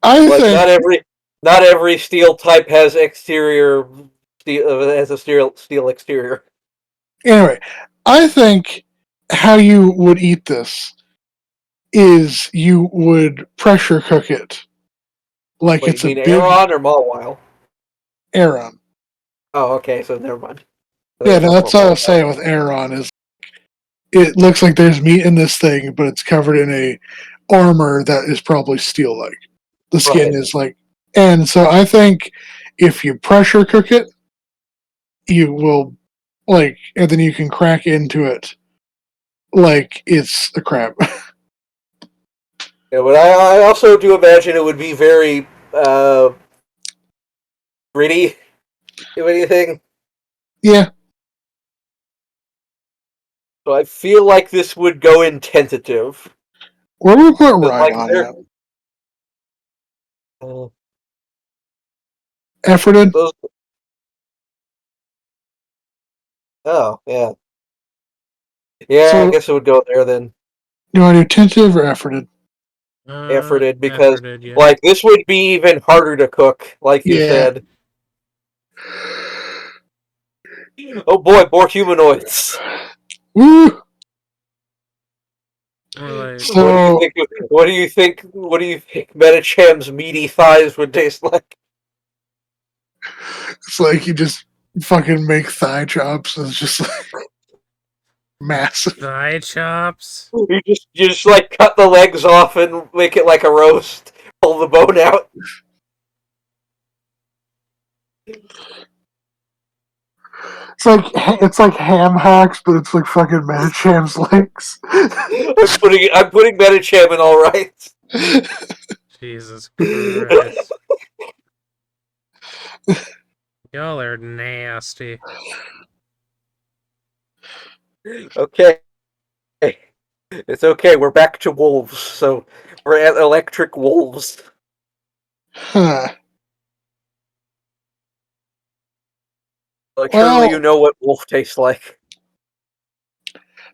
I Like think not every steel type has exterior steel has a steel exterior. anyway. I think how you would eat this is you would pressure cook it like Wait, you it's a mean big Aeron or Mawile? Aeron. Oh, okay, so never mind. Yeah, There's no, no that's more all I was Mawile. saying with Aeron is it looks like there's meat in this thing, but it's covered in a armor that is probably steel like. The skin Right. is like, and so I think if you pressure cook it, you will like, and then you can crack into it like it's a crab. Yeah, but I also do imagine it would be very gritty, if anything. Yeah, So I feel like this would go in tentative. where would we put But like Rhydon they're at? uh, Efforted? those. Oh yeah, yeah. I So, guess it would go there then. do I do tentative or efforted? Efforted because Efforted, yeah. like this would be even harder to cook, like you Yeah. said. Oh boy, more humanoids. Woo! Or like, What do you So, think? What do you think? What do you think Metacham's meaty thighs would taste like? it's like you just fucking make thigh chops and it's just like massive. thigh chops. You just like cut the legs off and make it like a roast. Pull the bone out. It's like ham hocks, but it's like fucking Metacham's legs. I'm putting Metacham in all right. Jesus Christ. Y'all are nasty. Okay. It's okay. We're back to wolves. So we're at electric wolves. Huh. Like surely you Well, know what wolf tastes like.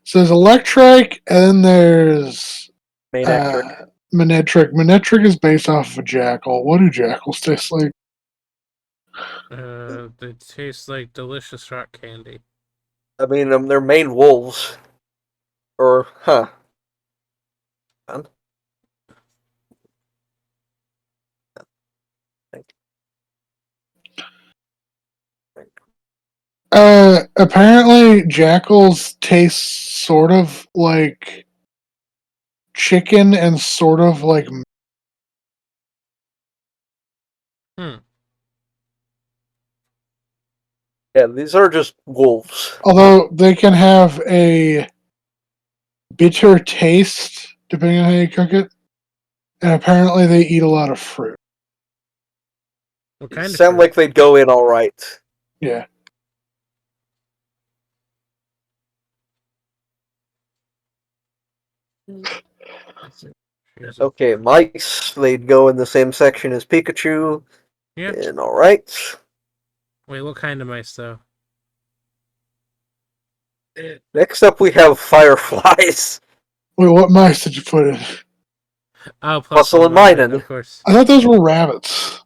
so there's Electric, and then there's Manectric. Manetric. Manetric is based off of a jackal. What do jackals taste like? They taste like delicious rock candy. I mean, they're main wolves. Or, huh. Apparently jackals taste sort of like chicken and sort of like, Hmm. Yeah, these are just wolves. although they can have a bitter taste depending on how you cook it. And apparently they eat a lot of fruit. What They kind of sound fruit? like they'd go in all right. Yeah. Jesus. Okay, mice, they'd go in the same section as Pikachu. Yeah. And all right. Wait, what kind of mice though? Next up, we have fireflies. Wait, what mice did you put in? Oh, Bustle and Minun, Minun. of course. I thought those were rabbits.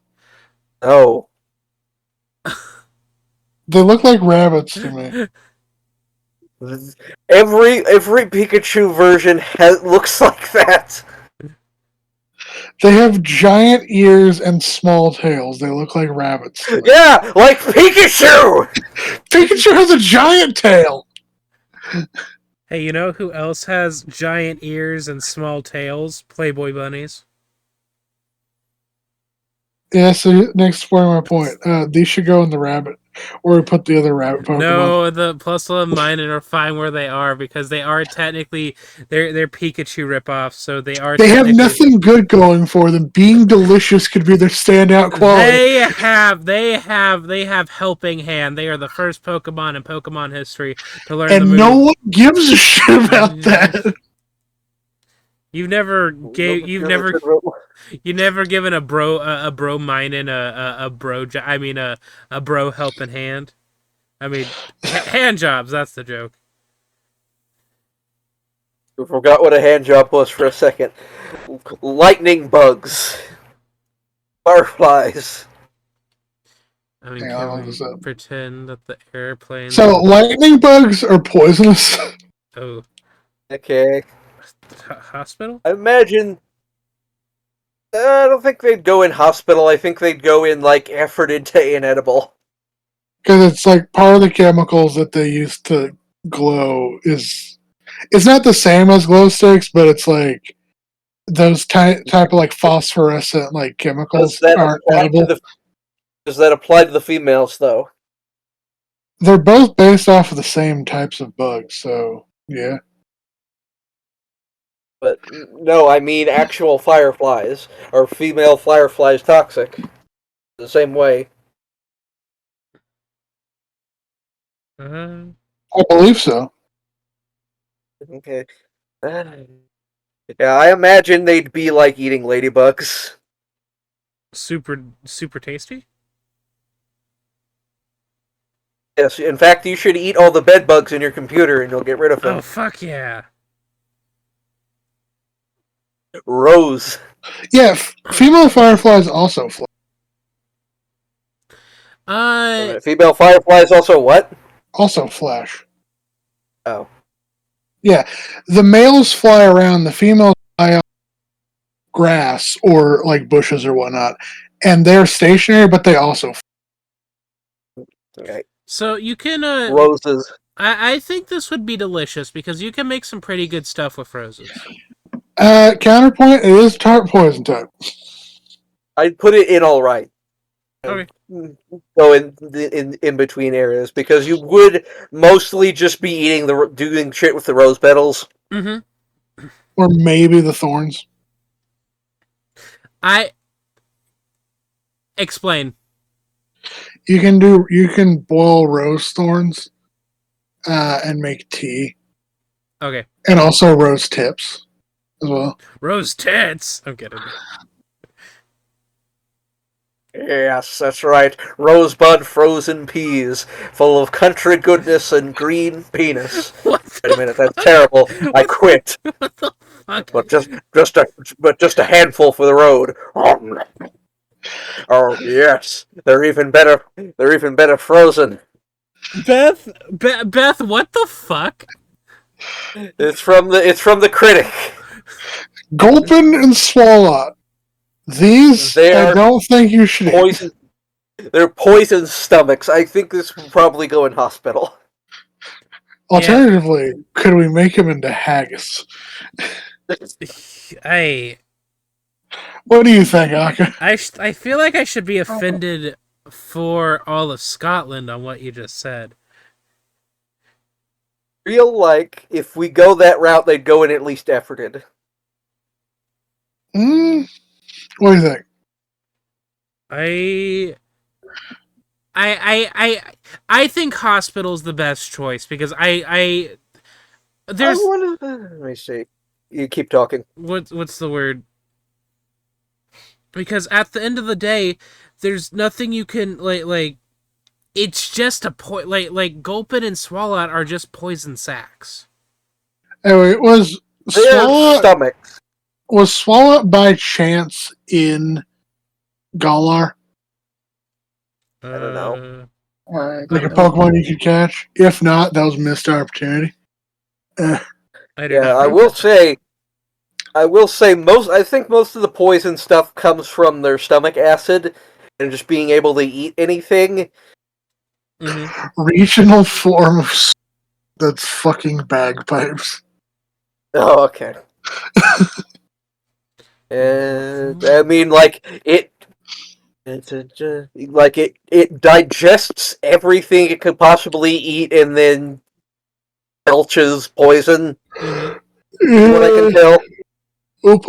Oh. They look like rabbits to me. Every Pikachu version looks like that. They have giant ears and small tails. They look like rabbits to me. Yeah, like Pikachu! Pikachu has a giant tail! Hey, you know who else has giant ears and small tails? Playboy bunnies. Yeah, so next point my point. These should go in the rabbit. Or we put the other rabbit Pokemon. No, the Plusle and Minun are fine where they are because they are technically they're Pikachu ripoffs, so they are. They have nothing good going for them. Being delicious could be their standout quality. They have helping hand. They are the first Pokemon in Pokemon history to learn the And move. no one gives a shit about that. You've never given a bro Minun a bro helping hand. I mean hand jobs. That's the joke. I forgot what a hand job was for a second. Lightning bugs. Fireflies. I mean, Hang on, can I'll look we this up. pretend that the airplanes? So lightning bugs are poisonous. Oh, Okay. hospital? I imagine... I don't think they'd go in hospital. I think they'd go in, like, effort into inedible. Because it's like part of the chemicals that they use to glow is... It's not the same as glow sticks, but it's like those type of like phosphorescent like chemicals aren't edible. Does that apply to the females, though? They're both based off of the same types of bugs, so yeah. But no, I mean actual fireflies. Are female fireflies toxic? The same way. Uh, I believe so. Okay. Yeah, I imagine they'd be like eating ladybugs. super tasty. Yes, in fact, you should eat all the bed bugs in your computer and you'll get rid of them. Oh fuck yeah! Rose. Yeah, female fireflies also fly. Female fireflies also what? Also flash. Oh. Yeah, the males fly around, the females fly on grass or like bushes or whatnot, and they're stationary, but they also fly. Okay. So you can Roses. I think this would be delicious because you can make some pretty good stuff with roses. Counterpoint, it is tart poison type. I'd put it in all right. Okay. Go in between areas because you would mostly just be doing shit with the rose petals. Mm-hmm. Or maybe the thorns. I explain. You can boil rose thorns and make tea. Okay. And also rose tips as well. Rose tits. I'm kidding. Yes, that's right. Rosebud frozen peas, full of country goodness and green penis. What? Wait a minute, that's terrible. I quit. What the fuck? But just a handful for the road. Oh yes, they're even better. They're even better frozen. Beth, what the fuck? It's from the critic. Gulpin and Swalot. These I don't think you should poison. eat. They're poison stomachs. I think this will probably go in hospital. Alternatively, could we make him into haggis? What do you think, Aka? I feel like I should be offended for all of Scotland on what you just said. Feel like if we go that route, they'd go in at least efforted. What do you think? I think hospital's the best choice because there's let me see. You keep talking. What's the word? Because at the end of the day, there's nothing you can like. It's just a like Gulpin and Swalot are just poison sacs. Anyway, was stomachs. Was Swalot by chance in Galar? I don't know. Like a Pokemon you could catch? If not, that was a missed opportunity. I will say I think most of the poison stuff comes from their stomach acid and just being able to eat anything. Mm-hmm. Regional form of that's fucking bagpipes. Oh, okay. I mean, it digests everything it could possibly eat and then belches poison. Mm-hmm. What I can tell. I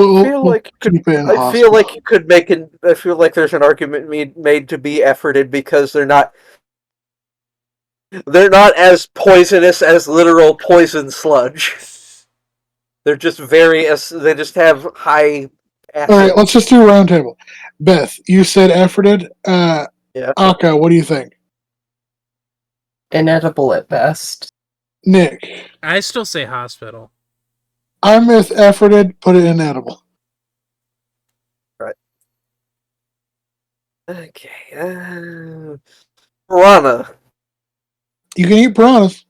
feel like you could make an. I feel like there's an argument made to be efforted because they're not as poisonous as literal poison sludge. They're just they just have high acid. Alright, let's just do a round table. Beth, you said efforted. Yeah. Aka, what do you think? Inedible at best. Nick. I still say hospital. I efforted, put it in edible. Okay. Piranha. You can eat piranhas.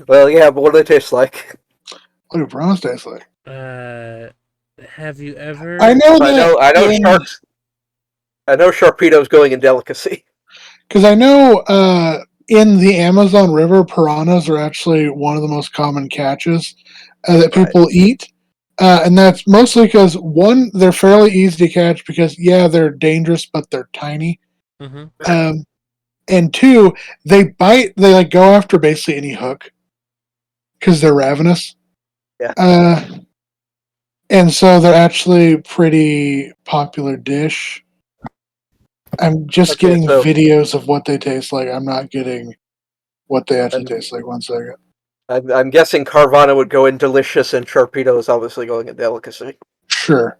Well, yeah, but what do they taste like? What do piranhas taste like? Have you ever? I know I that know sharks. I know Sharpedo's going in delicacy. because I know in the Amazon River, piranhas are actually one of the most common catches that people eat. And that's mostly because, one, they're fairly easy to catch because, yeah, they're dangerous, but they're tiny. Mm-hmm. And two, they bite, they like go after basically any hook because they're ravenous. Yeah. And so they're actually pretty popular dish. I'm just Okay, getting so videos of what they taste like. I'm not getting what they actually I'm, taste like. 1 second. I'm guessing Carvana would go in delicious, and Sharpedo is obviously going in delicacy. Sure.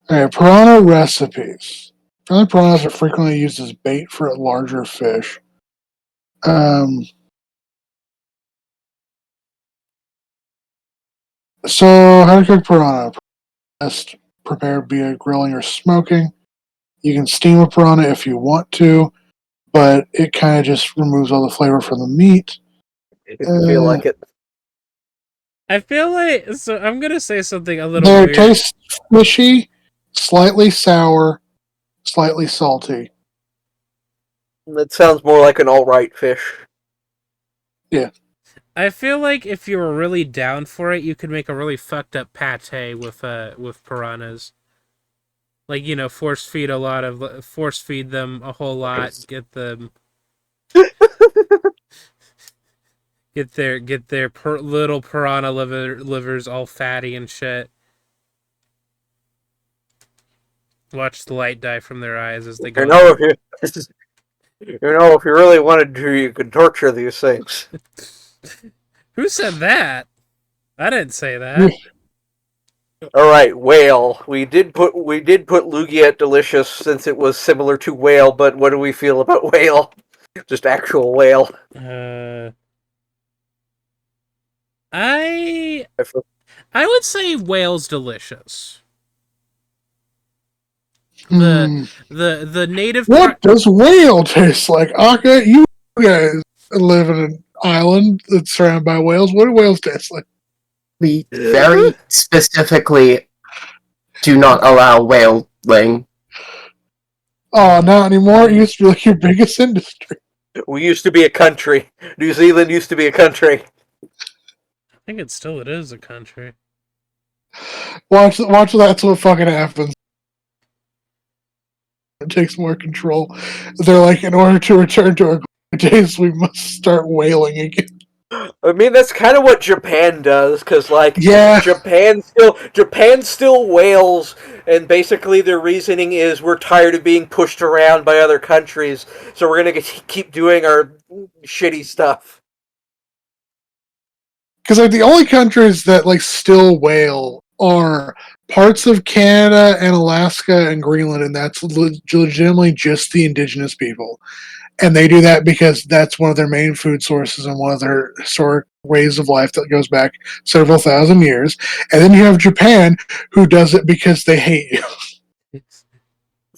Okay, piranha recipes. Piranhas are frequently used as bait for larger fish. So, how to cook piranha? Best prepared via grilling or smoking. You can steam a piranha if you want to, but it kind of just removes all the flavor from the meat. If you feel like it. I feel like so. I'm gonna say something a little They weird. taste fishy, slightly sour, slightly salty. That sounds more like an all-right fish. Yeah. I feel like if you were really down for it, you could make a really fucked up pate with piranhas. Like, you know, force feed them a whole lot, get them get their little piranha livers all fatty and shit. Watch the light die from their eyes as they go. If you really wanted to, you could torture these things. Who said that? I didn't say that. All right, whale. We did put Lugia at delicious since it was similar to whale, but what do we feel about whale? Just actual whale. I would say whale's delicious. The native. What does whale taste like? Aka, you guys live in an island that's surrounded by whales. What do whales taste like? We very specifically do not allow whaling. Oh, not anymore. It used to be like your biggest industry. We used to be a country. New Zealand used to be a country. I think it is a country. Watch that's what fucking happens. It takes more control. They're like, in order to return to our days, we must start whaling again. I mean, that's kind of what Japan does, because Yeah, Japan still whales, and basically their reasoning is we're tired of being pushed around by other countries, so we're gonna keep doing our shitty stuff. because like the only countries that like still whale are parts of Canada and Alaska and Greenland, and that's legitimately just the indigenous people. And they do that because that's one of their main food sources and one of their historic ways of life that goes back several thousand years. And then you have Japan, who does it because they hate you.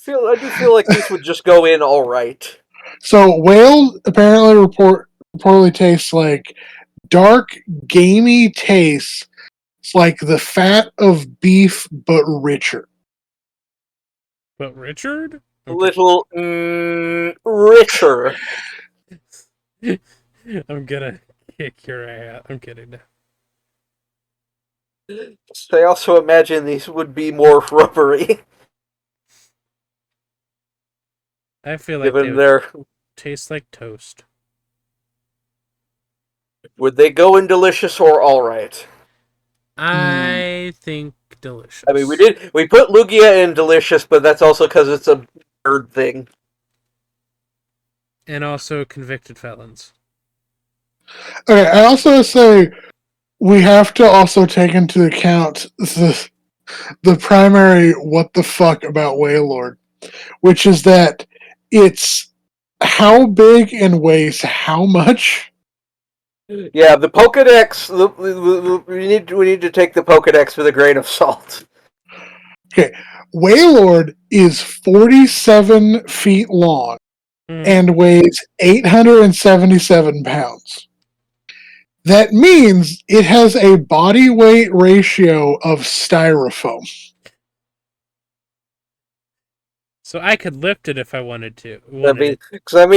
I do feel like these would just go in all right. So whale apparently reportedly tastes like dark, gamey taste. It's like the fat of beef, but richer. But Richard? A little richer. I'm gonna kick your ass. I'm kidding. I also imagine these would be more rubbery. I feel like they would taste like toast. Would they go in delicious or all right? I think delicious. I mean, we put Lugia in delicious, but that's also because it's a bird thing. And also convicted felons. Okay, I also say we have to also take into account the primary what the fuck about Waylord, which is that it's how big and weighs how much? Yeah, the Pokedex. We need to take the Pokedex with a grain of salt. Okay, Wailord is 47 feet long and weighs 877 pounds. That means it has a body weight ratio of styrofoam. So I could lift it if I wanted to. I mean,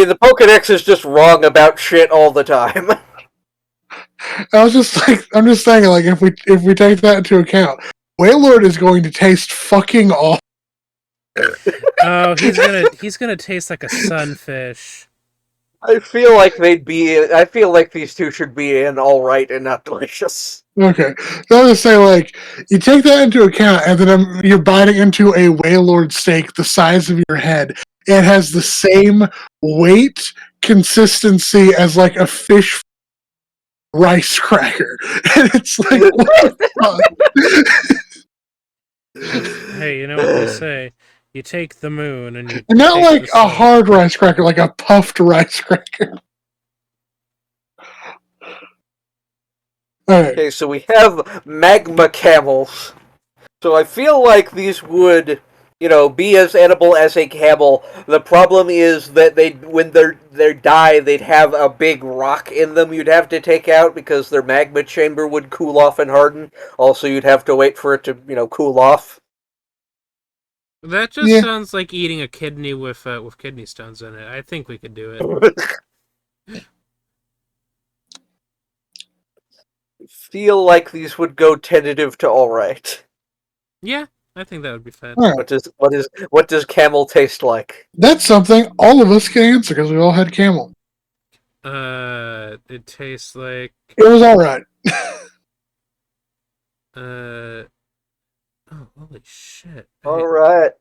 the Pokedex is just wrong about shit all the time. I'm just thinking, like, if we take that into account, Wailord is going to taste fucking awful. Oh, he's gonna taste like a sunfish. I feel like I feel like these two should be in all right and not delicious. Okay, so I was say, like, you take that into account, and then you're biting into a Wailord steak the size of your head. It has the same weight consistency as like a fish rice cracker, and it's like, what the fuck? Hey, you know what they say? You take the moon and you And not take like the a sun. hard rice cracker, like a puffed rice cracker. All right. Okay, so we have magma camels. So I feel like these would, be as edible as a camel. The problem is that when they die, they'd have a big rock in them you'd have to take out because their magma chamber would cool off and harden. Also, you'd have to wait for it to, cool off. That just sounds like eating a kidney with kidney stones in it. I think we could do it. Feel like these would go tentative to all right. Yeah, I think that would be fun. All right. What does camel taste like? That's something all of us can answer because we all had camel. It tastes like It was all right. oh, holy shit! All right.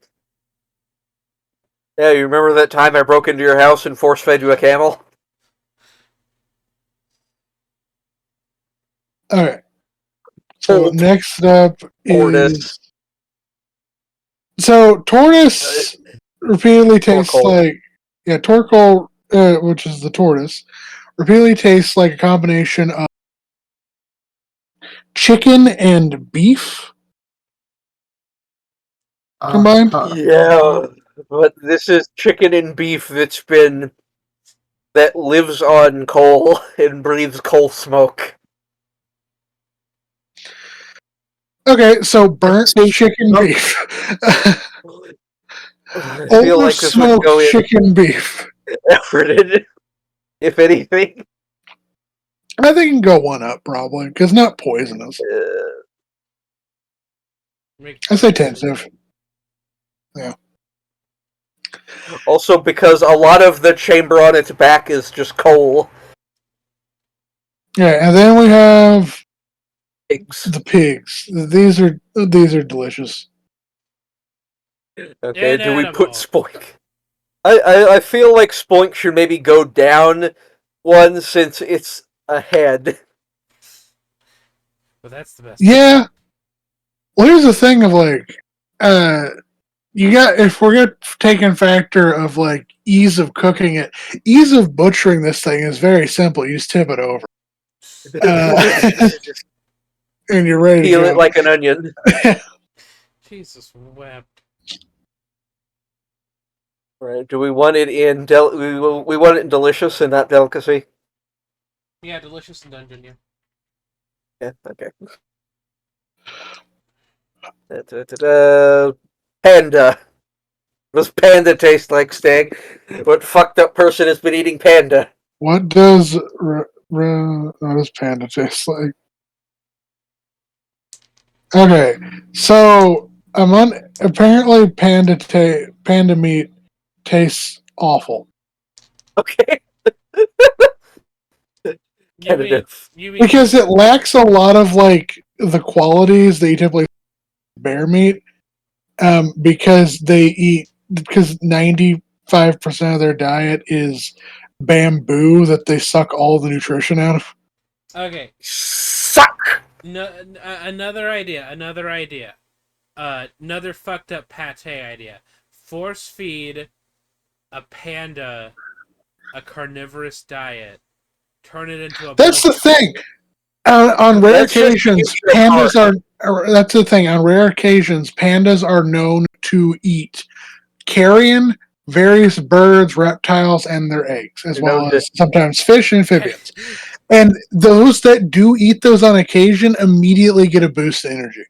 Yeah, you remember that time I broke into your house and force fed you a camel? All right. So next up is tortoise repeatedly tastes like Torkoal, which is the tortoise, repeatedly tastes like a combination of chicken and beef combined. Yeah, but this is chicken and beef that lives on coal and breathes coal smoke. Okay, so burnt chicken beef. I feel Over like this would smoked go in chicken beef. efforted, if anything. I think it can go one up probably because not poisonous. I say tentative. Yeah. Also, because a lot of the chamber on its back is just coal. Yeah, and then we have Pigs. the pigs. These are delicious. Okay, do we put Spoink? I feel like Spoink should maybe go down one since it's a head. But that's the best. Yeah. Well, here's the thing of like, you got if we're gonna take in factor of like ease of cooking it, ease of butchering this thing is very simple. You just tip it over, and you're ready Peel to go. it like an onion. Jesus wept. Right? Do we want it in we want it in delicious and not delicacy? Yeah, delicious and dungeon. Yeah. Yeah. Okay. Panda. Does panda taste like Stag? What fucked up person has been eating panda? What does panda taste like? Okay, so apparently panda meat tastes awful. Okay. Because it lacks a lot of like the qualities that you typically bear meat. Because 95% of their diet is bamboo that they suck all the nutrition out of. Okay. Suck. No, another idea. Another fucked up pate idea. Force feed a panda a carnivorous diet, turn it into a That's the bunch. thing. On rare That's just occasions, nature, pandas Mark. are. That's the thing. On rare occasions, pandas are known to eat carrion, various birds, reptiles, and their eggs, as You're known well to as sometimes fish and Pa- amphibians. And those that do eat those on occasion immediately get a boost of energy.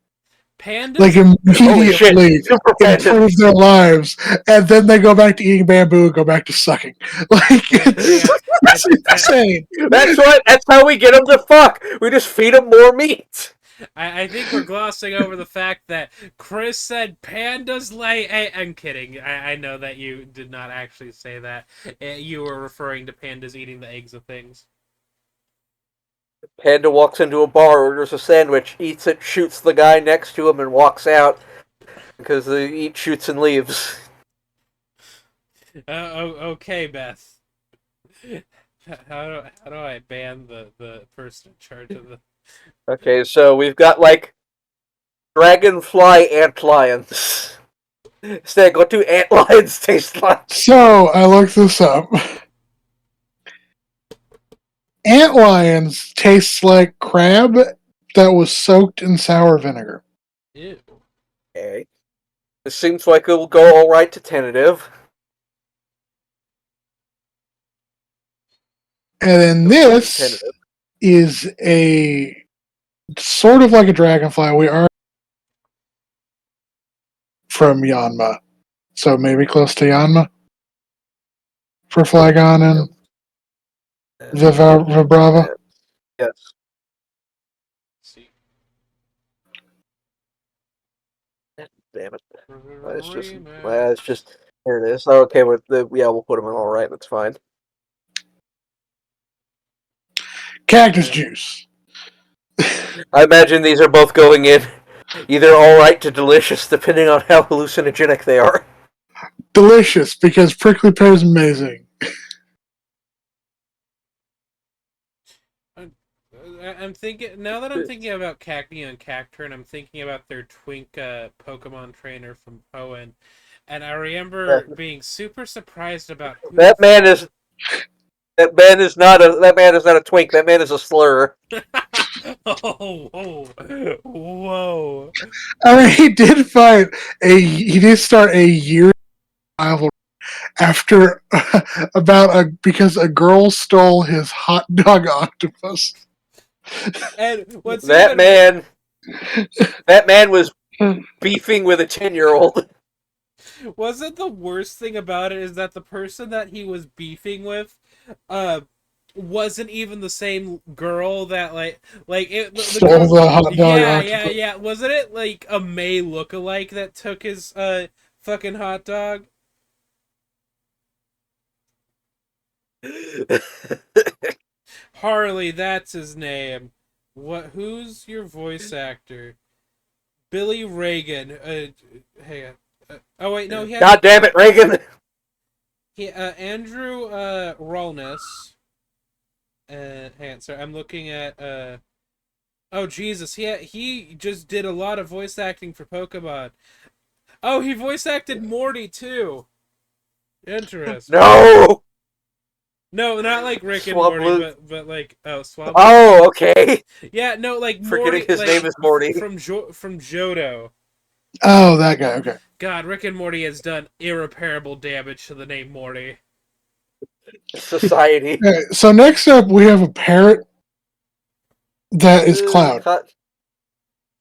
Like Pandas. holy shit, immediately super improve pandas. their lives, and then they go back to eating bamboo and go back to sucking. Like Hang on. it's insane. That's right. That's how we get them to fuck. We just feed them more meat. I think we're glossing over the fact that Chris said pandas lay. I'm kidding. I know that you did not actually say that. You were referring to pandas eating the eggs of things. Panda walks into a bar, orders a sandwich, eats it, shoots the guy next to him, and walks out because they eat, shoots, and leaves. Okay, Beth. How do I ban the person in charge of the? Okay, so we've got like dragonfly antlions. Instead, what do antlions taste like? So I looked this up. Antlions tastes like crab that was soaked in sour vinegar. Ew. Okay. This seems like it will go alright to tentative. And then this is a sort of like a dragonfly. We are from Yanma, so maybe close to Yanma for Flagon and Vibrava. Yes. See. Damn it. It's just here it is. Oh, okay, we'll put them in alright, that's fine. Cactus juice. I imagine these are both going in either alright to delicious, depending on how hallucinogenic they are. Delicious because prickly pear is amazing. I'm thinking now that I'm thinking about Cacnea and Cacturn, I'm thinking about their Twink Pokemon trainer from Hoenn, and I remember being super surprised about who That man is not a twink. That man is a slur. oh, whoa! I mean, he did start a year rivalry after because a girl stole his hot dog octopus. And what's That even man was beefing with a 10-year-old. wasn't the worst thing about it is that the person that he was beefing with, wasn't even the same girl that like it the Stole girl. the hot dog Yeah, octopus. yeah. Wasn't it like a May lookalike that took his fucking hot dog? Harley, that's his name. What? Who's your voice actor? Billy Reagan. Hang on. Oh wait, no, he had. God damn it, Reagan! Andrew Rollness. Hang on, sorry, I'm looking at Oh Jesus, he just did a lot of voice acting for Pokemon. Oh, he voice acted Morty too. Interesting. No! No, not like Rick and Swab Morty, Luke. but like Swab. Oh, okay. Yeah, no, like Forgetting Morty, his like name is Morty. from Johto. Oh, that guy. Okay. God, Rick and Morty has done irreparable damage to the name Morty. Society. Okay, so next up, we have a parrot that is Cloud.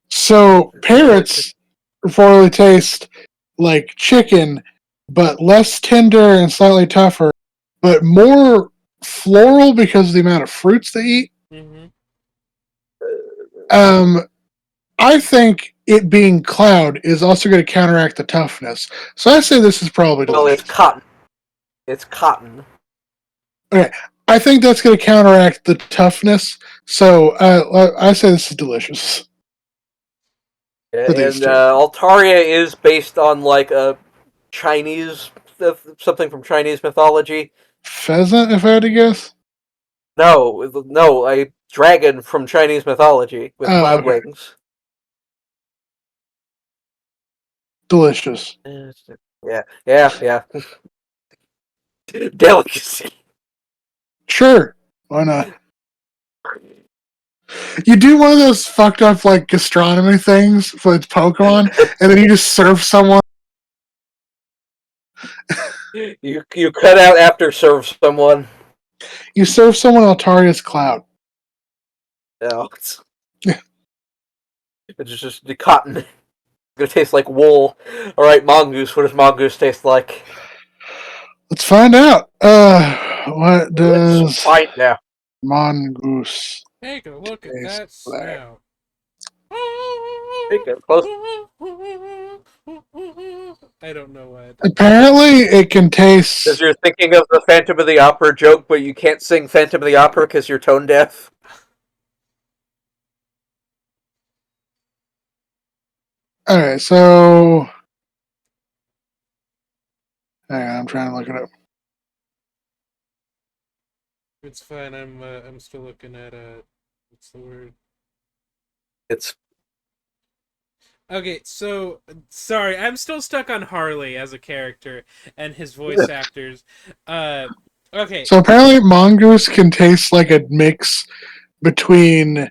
So parrots reportedly taste like chicken, but less tender and slightly tougher, but more floral because of the amount of fruits they eat. Mm-hmm. I think it being Cloud is also going to counteract the toughness. So I say this is probably delicious. Well, it's cotton. It's cotton. Okay, I think that's going to counteract the toughness. So I say this is delicious. For these And two. Altaria is based on like a Chinese something from Chinese mythology. Pheasant, if I had to guess. No, a dragon from Chinese mythology with cloud Okay. wings. Delicious. Yeah. Delicacy. Sure, why not? You do one of those fucked up like gastronomy things for Pokemon, and then you just serve someone. You cut out after serve someone. You serve someone Altaria's Cloud. No, it's just the cotton. It's gonna taste like wool. All right, mongoose. What does mongoose taste like? Let's find out. What Let's does find out. mongoose Take a look at taste that like? snout. Take it close. I don't know why. Apparently, it can Because taste. you're thinking of the Phantom of the Opera joke, but you can't sing Phantom of the Opera because you're tone deaf. All right, so hang on, I'm trying to look it up. It's fine. I'm still looking at what's the word? It's Okay, so sorry, I'm still stuck on Harley as a character and his voice actors. Okay. So apparently, mongoose can taste like a mix between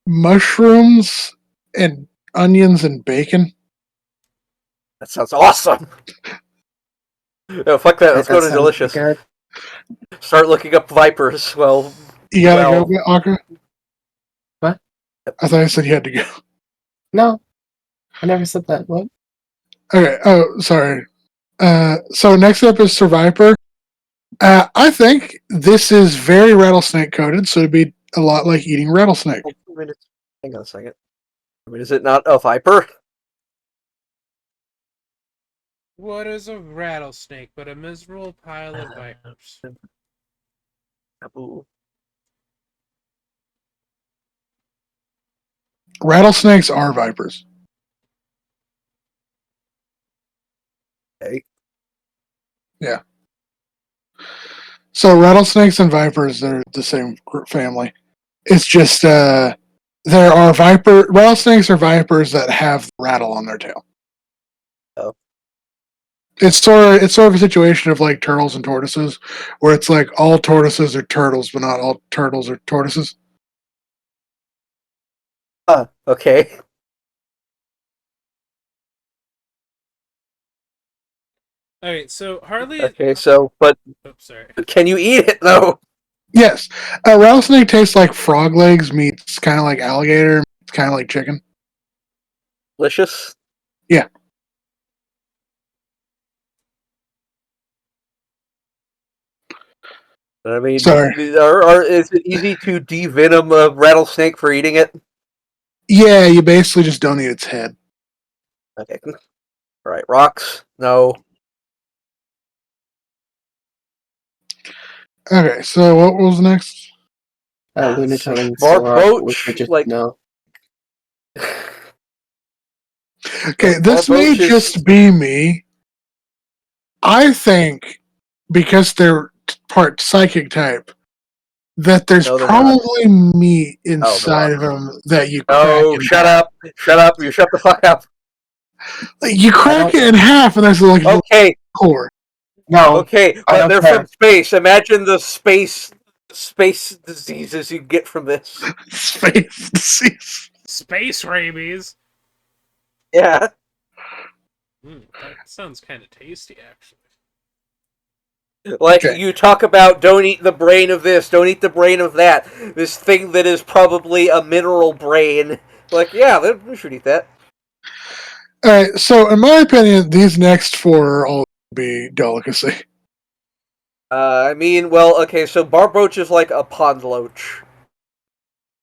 mushrooms and onions and bacon. that sounds awesome. No, fuck that. Let's go to sounds Delicious. good. Start looking up vipers. Well, You gotta well, go, Aka? What? I thought you said you had to go. No, I never said that. What? Okay. Oh, sorry. So next up is Survivor. I think this is very rattlesnake coated, so it'd be a lot like eating rattlesnake. hang on a second. I mean, is it not a viper? What is a rattlesnake but a miserable pile of vipers? Rattlesnakes are vipers. Okay. Yeah. So rattlesnakes and vipers are the same family. It's just there are rattlesnakes are vipers that have rattle on their tail. Oh. It's sort of a situation of like turtles and tortoises, where it's like all tortoises are turtles, but not all turtles are tortoises. Okay. Okay, so Harley. Okay, so, but Oops, sorry. can you eat it, though? Yes, a rattlesnake tastes like frog legs meets kind of like alligator, kind of like chicken. Delicious? Yeah. I mean, Sorry. is it easy to devenom a rattlesnake for eating it? Yeah, you basically just don't eat its head. Okay. Alright, rocks? No. Okay, so what was next? Lunatone Barboach, which are just like- no. Okay, this may Barboach is- just be me. I think because they're part psychic type, that there's No, they're probably meat inside they're of them that you crack Oh, in shut half. up! Shut up! You shut the fuck up! Like, you crack it in half, and there's like a Okay, core. No. okay, I but don't they're care. from space. Imagine the space diseases you get from this. Space disease. Space rabies. Yeah. That sounds kind of tasty, actually. Like, Okay. you talk about don't eat the brain of this, don't eat the brain of that. This thing that is probably a mineral brain. Like, yeah, we should eat that. Alright, so in my opinion, these next four are all be delicacy. I mean, well, okay, so barboach is like a pond loach.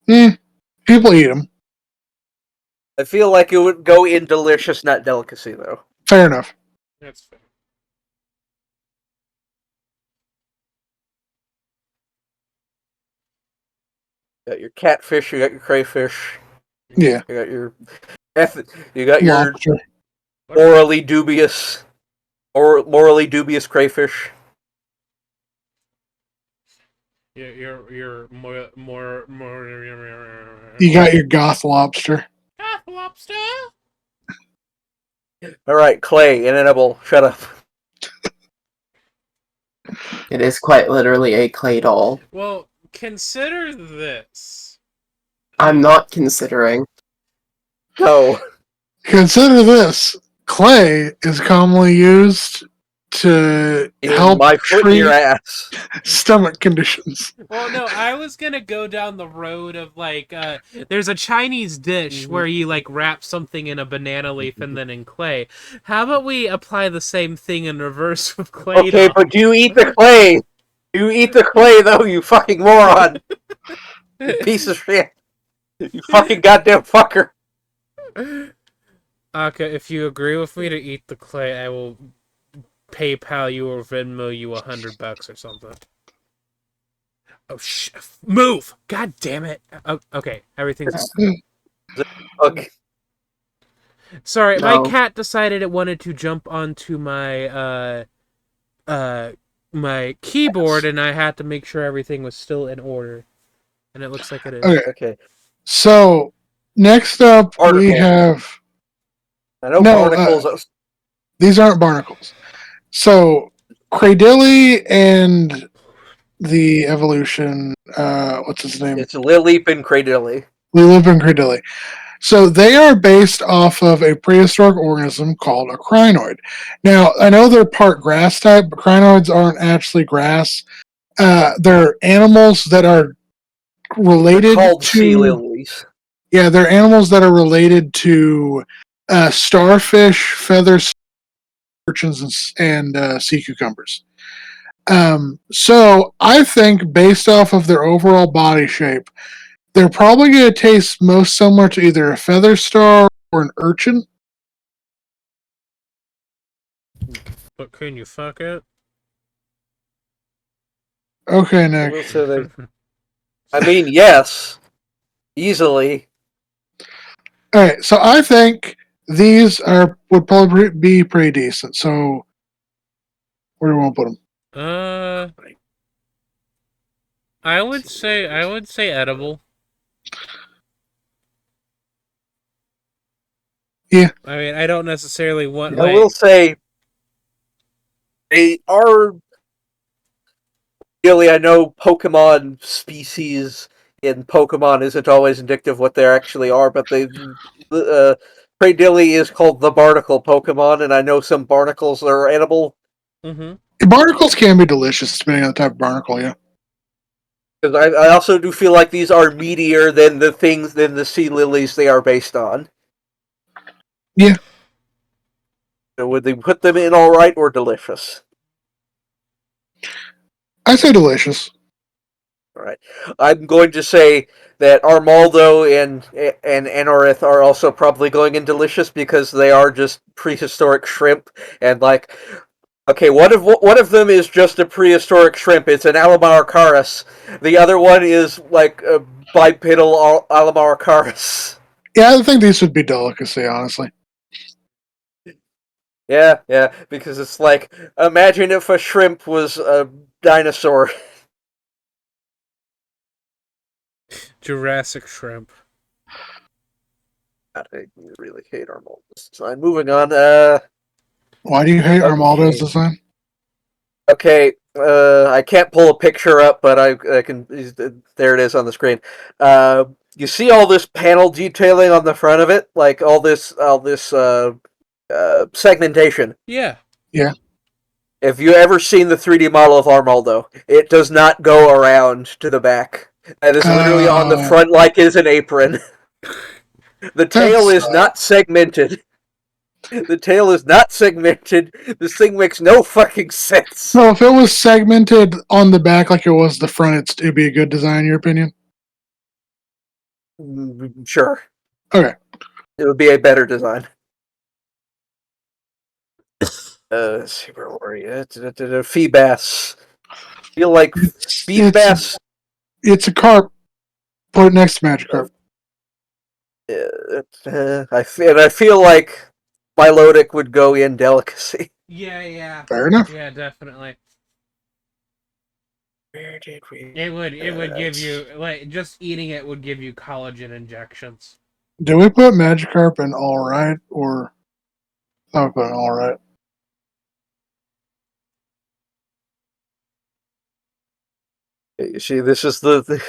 People eat them. I feel like it would go in delicious, not delicacy, though. Fair enough. That's fair. You got your catfish, you got your crayfish, Yeah. you got your Lobster. morally dubious crayfish. Yeah, you're more. You got your goth lobster. Lobster. All right, clay, inedible. Shut up. It is quite literally a clay doll. Well, consider this. I'm not considering. No. Consider this: clay is commonly used to In help my foot in your treat ass. stomach conditions. Well, no, I was gonna go down the road of like, there's a Chinese dish where you like wrap something in a banana leaf and then in clay. How about we apply the same thing in reverse with clay? Okay, but do you eat the clay? You eat the clay, though, you fucking moron. You piece of shit. You fucking goddamn fucker. Aka, if you agree with me to eat the clay, I will PayPal you or Venmo you $100 or something. Oh move! God damn it! Oh, okay, everything's. Okay. Sorry, my No. cat decided it wanted to jump onto my keyboard, and I had to make sure everything was still in order. And it looks like it is. Okay, Okay. so next up we Barnacle. have I know No, barnacles. these aren't barnacles. So Cradilly and the evolution. What's his name? It's Lilip and Cradilly. Lilip and Cradilly. So they are based off of a prehistoric organism called a crinoid. Now, I know they're part grass type, but crinoids aren't actually grass. They're animals that are related They're called to sea lilies. Yeah, they're animals that are related to starfish, feather urchins, and sea cucumbers. So I think based off of their overall body shape, they're probably going to taste most similar to either a feather star or an urchin. But can you fuck it? Okay, I Nick. will say that. I mean, yes. Easily. All right, so I think these would probably be pretty decent. So where do we want to put them? I would say edible. Yeah. I mean, I don't necessarily want I will say they are really, I know Pokemon species in Pokemon isn't always indicative of what they actually are, but Cradilly is called the barnacle Pokemon, and I know some barnacles are edible. Mm-hmm. Barnacles can be delicious depending on the type of barnacle, yeah. Because I also do feel like these are meatier than the sea lilies they are based on. Yeah. So would they put them in all right or delicious? I say delicious. All right. I'm going to say that Armaldo and Anorith are also probably going in delicious because they are just prehistoric shrimp, and like, okay, one of them is just a prehistoric shrimp. It's an Alamaracaris. The other one is like a bipedal Alamaracaris. Yeah, I think these would be delicacy, honestly. Yeah, because it's like, imagine if a shrimp was a dinosaur. Jurassic shrimp. I really hate Armaldo's design. Moving on. Why do you hate Armaldo's Okay. design? Okay, I can't pull a picture up, but I can. There it is on the screen. You see all this panel detailing on the front of it, like all this segmentation. Yeah. Yeah. If you ever seen the 3D model of Armaldo, it does not go around to the back. That is literally on the front, like it is an apron. The tail is not segmented. The tail is not segmented. This thing makes no fucking sense. So if it was segmented on the back like it was the front, it'd be a good design, in your opinion? Sure. Okay. It would be a better design. Let's see, where were you? Feebass. I feel like Feebass. It's a carp. Put it next to Magikarp. I feel like Milotic would go in delicacy. Yeah. Fair enough. Yeah, definitely. Where did we? It would give you, like, just eating it would give you collagen injections. Do we put Magikarp in all right, or I would put in all right? You see, this is the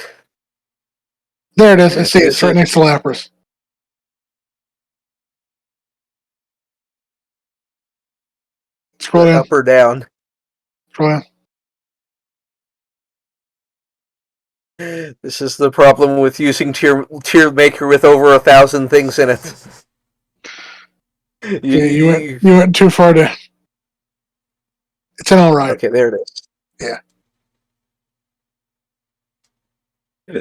There it is. I see it. This It's right is- next to Lapras. Scroll down. up or down. Scroll down. This is the problem with using tier maker with over 1,000 things in it. Yeah, you went too far down. It's an all right. Okay, there it is. Yeah.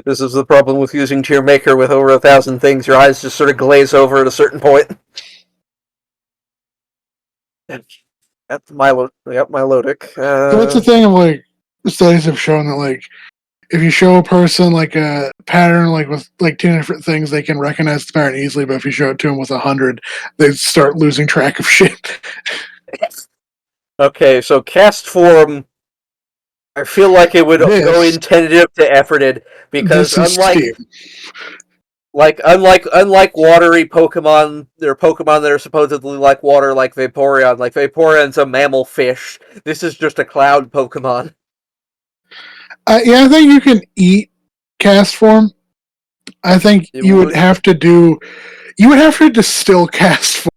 This is the problem with using tier maker with over 1,000 things. Your eyes just sort of glaze over at a certain point. That's Milotic. So that's the thing of like studies have shown that like if you show a person like a pattern like with like 10 different things, they can recognize the pattern easily. But if you show it to them with 100, they start losing track of shit. Okay, so cast form. I feel like it would go in tentative to efforted because This is Steve. unlike watery Pokemon, there are Pokemon that are supposedly like water, like Vaporeon. Like Vaporeon's a mammal fish. This is just a cloud Pokemon. Yeah, I think you can eat cast form. I think you would have to distill cast form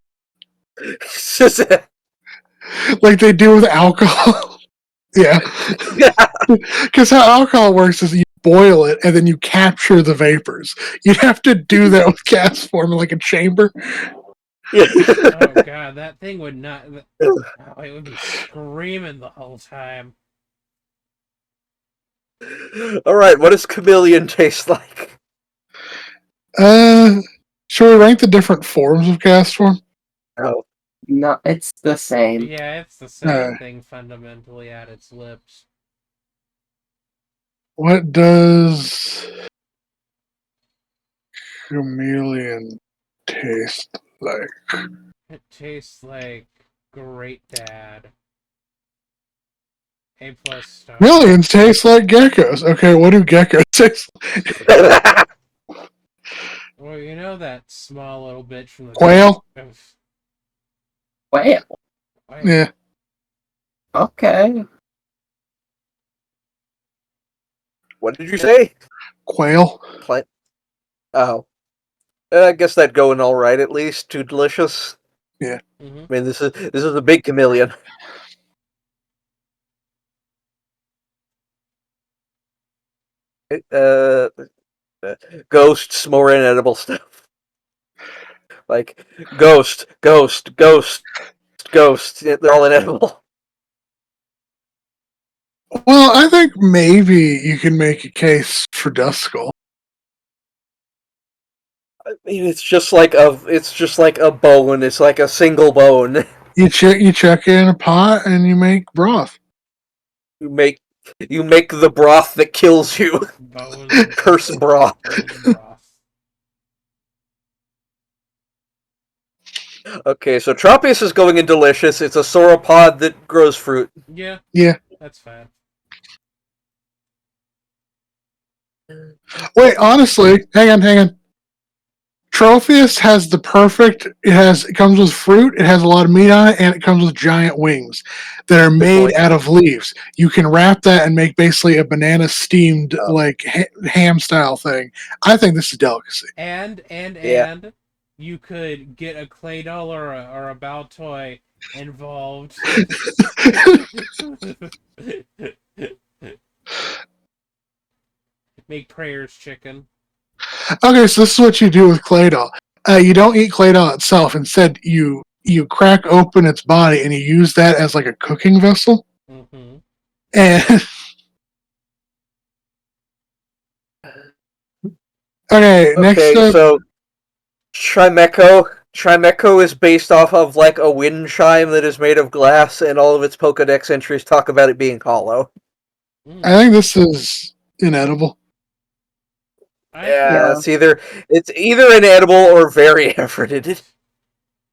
like they do with alcohol. Yeah. Because how alcohol works is you boil it and then you capture the vapors. You'd have to do that with cast form in like a chamber. Oh god, that thing would not. Oh, it would be screaming the whole time. Alright, what does chameleon taste like? Should we rank the different forms of cast form? Oh. No, it's the same. Yeah, it's the same thing fundamentally at its lips. What does chameleon taste like? It tastes like Great Dad. A+ star. Chameleons taste like geckos. Okay, what do geckos taste like? Well, you know that small little bitch from the Quail? Whale. Yeah. Okay. What did you say? Quail? Oh. I guess that'd go in alright at least. Too delicious. Yeah. Mm-hmm. I mean, this is a big chameleon. Ghosts, more inedible stuff. Like ghost. They're all inedible. Well, I think maybe you can make a case for Duskull. I mean, it's just like a bone. It's like a single bone. You chuck it in a pot and you make broth. You make the broth that kills you. Curse broth. Okay, so Tropius is going in delicious. It's a sauropod that grows fruit. Yeah. Yeah. That's fine. Wait, honestly, hang on. Trophius has the perfect. It comes with fruit. It has a lot of meat on it, and it comes with giant wings that are made out of leaves. You can wrap that and make basically a banana steamed like ham style thing. I think this is delicacy. And you could get a clay doll or a bow toy involved. Make prayers chicken. Okay, so this is what you do with clay doll. You don't eat clay doll itself. Instead, you crack open its body and you use that as like a cooking vessel. Mm-hmm. And okay, next up. So Trimeco is based off of like a wind chime that is made of glass, and all of its Pokedex entries talk about it being hollow. I think this is inedible. Yeah, it's either inedible or very efforted.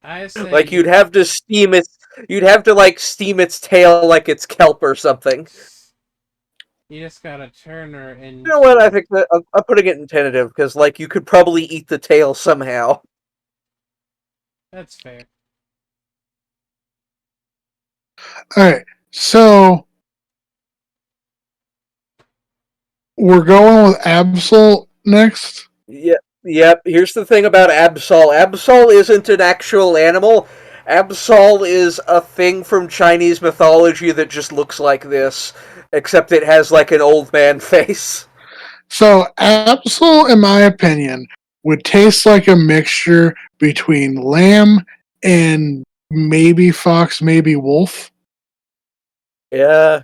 I say like you'd have to steam its tail like it's kelp or something. You just gotta turn her into... You know what? I think that I'm putting it in tentative because like you could probably eat the tail somehow. That's fair. All right, so we're going with Absol next. Yep. Here's the thing about Absol. Absol isn't an actual animal. Absol is a thing from Chinese mythology that just looks like this, except it has like an old man face. So Absol, in my opinion, would taste like a mixture between lamb and maybe fox, maybe wolf. Yeah.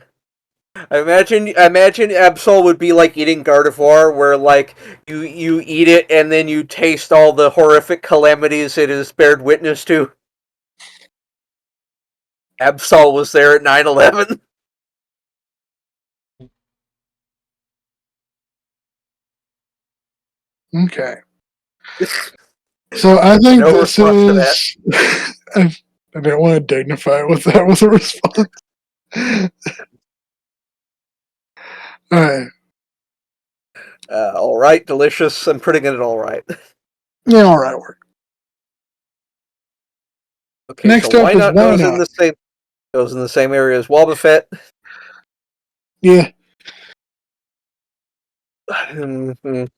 I imagine Absol would be like eating Gardevoir, where like you eat it and then you taste all the horrific calamities it has bared witness to. Absol was there at 9/11. Okay. So I think No this response to that. is. I didn't want to dignify it with that with a response. All right. All right, delicious. I'm putting it all right. Yeah, all right. Work. Okay, Next so up why is not Wynot. goes in the same area as Wobbuffet. Yeah.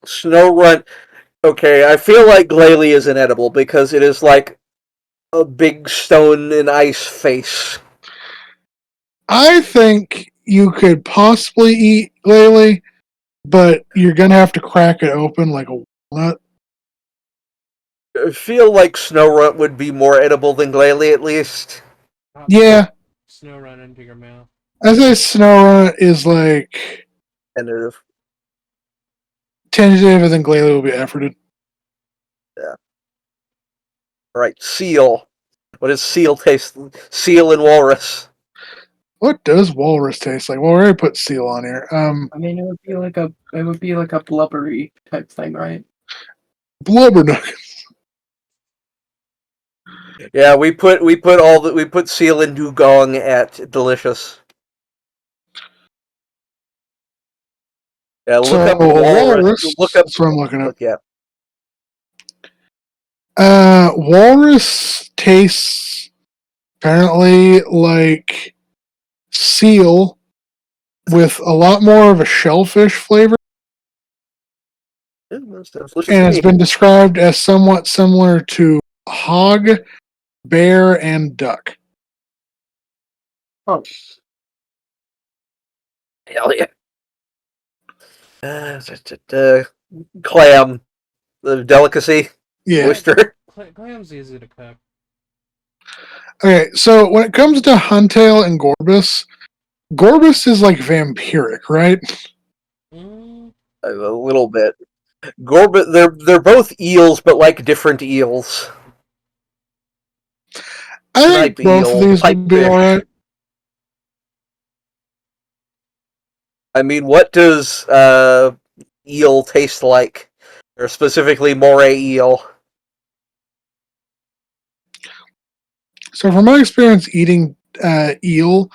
Snow Runt. Okay, I feel like Glalie is inedible because it is like a big stone and ice face. I think you could possibly eat Lele, but you're gonna have to crack it open like a walnut. I feel like Snow Runt would be more edible than Glalie, at least. Yeah, Snow run into your mouth. I say Snow is like Tentative. tentative, and then Glalie will be efforted. Yeah. Alright, Seal. What does Seal taste? Seal and Walrus. What does walrus taste like? Well, we already put seal on here. I mean, it would be like a blubbery type thing, right? Blubber nuggets. Yeah, we put Seal and Dugong at delicious. Yeah, look So up a Walrus. walrus. Look up. That's what I'm looking at. Yeah. Walrus tastes apparently like seal with a lot more of a shellfish flavor, That sounds delicious and to it's me. been described as somewhat similar to hog, bear, and duck. Oh, Hell yeah. Clam, the delicacy, Yeah. oyster. Clam's easy to cook. Okay, so when it comes to Huntail and Gorbis, Gorbis is like vampiric, right? Mm, A little bit. Gorbit, they're both eels, but like different eels. I think Snipe both of eel, these would be pipefish. alright. I mean, what does eel taste like? Or specifically moray eel? So from my experience eating eel,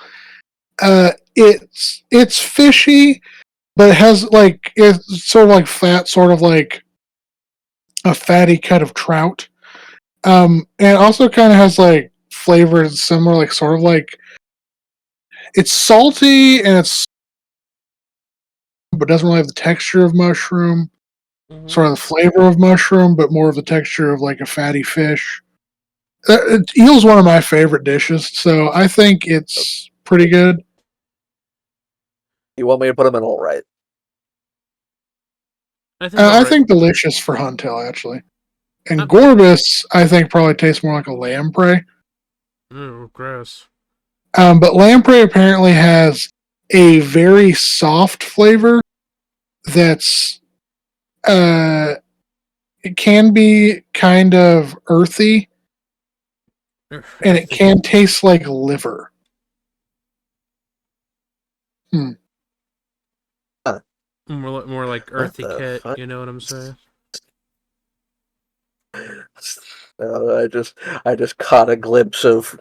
it's fishy, but it has like it's sort of like fat, sort of like a fatty cut of trout. And it also kind of has like flavors similar, like sort of like it's salty and it's but doesn't really have the texture of mushroom, mm-hmm. sort of the flavor of mushroom, but more of the texture of like a fatty fish. Eel's one of my favorite dishes, so I think it's pretty good. You want me to put them in all right? I think delicious for Huntail actually, and I'm- Gorbis I think probably tastes more like a lamprey. Ooh, gross. But lamprey apparently has a very soft flavor that's it can be kind of earthy and it can taste like liver. More like earthy kit. Fuck? You know what I'm saying? I just caught a glimpse of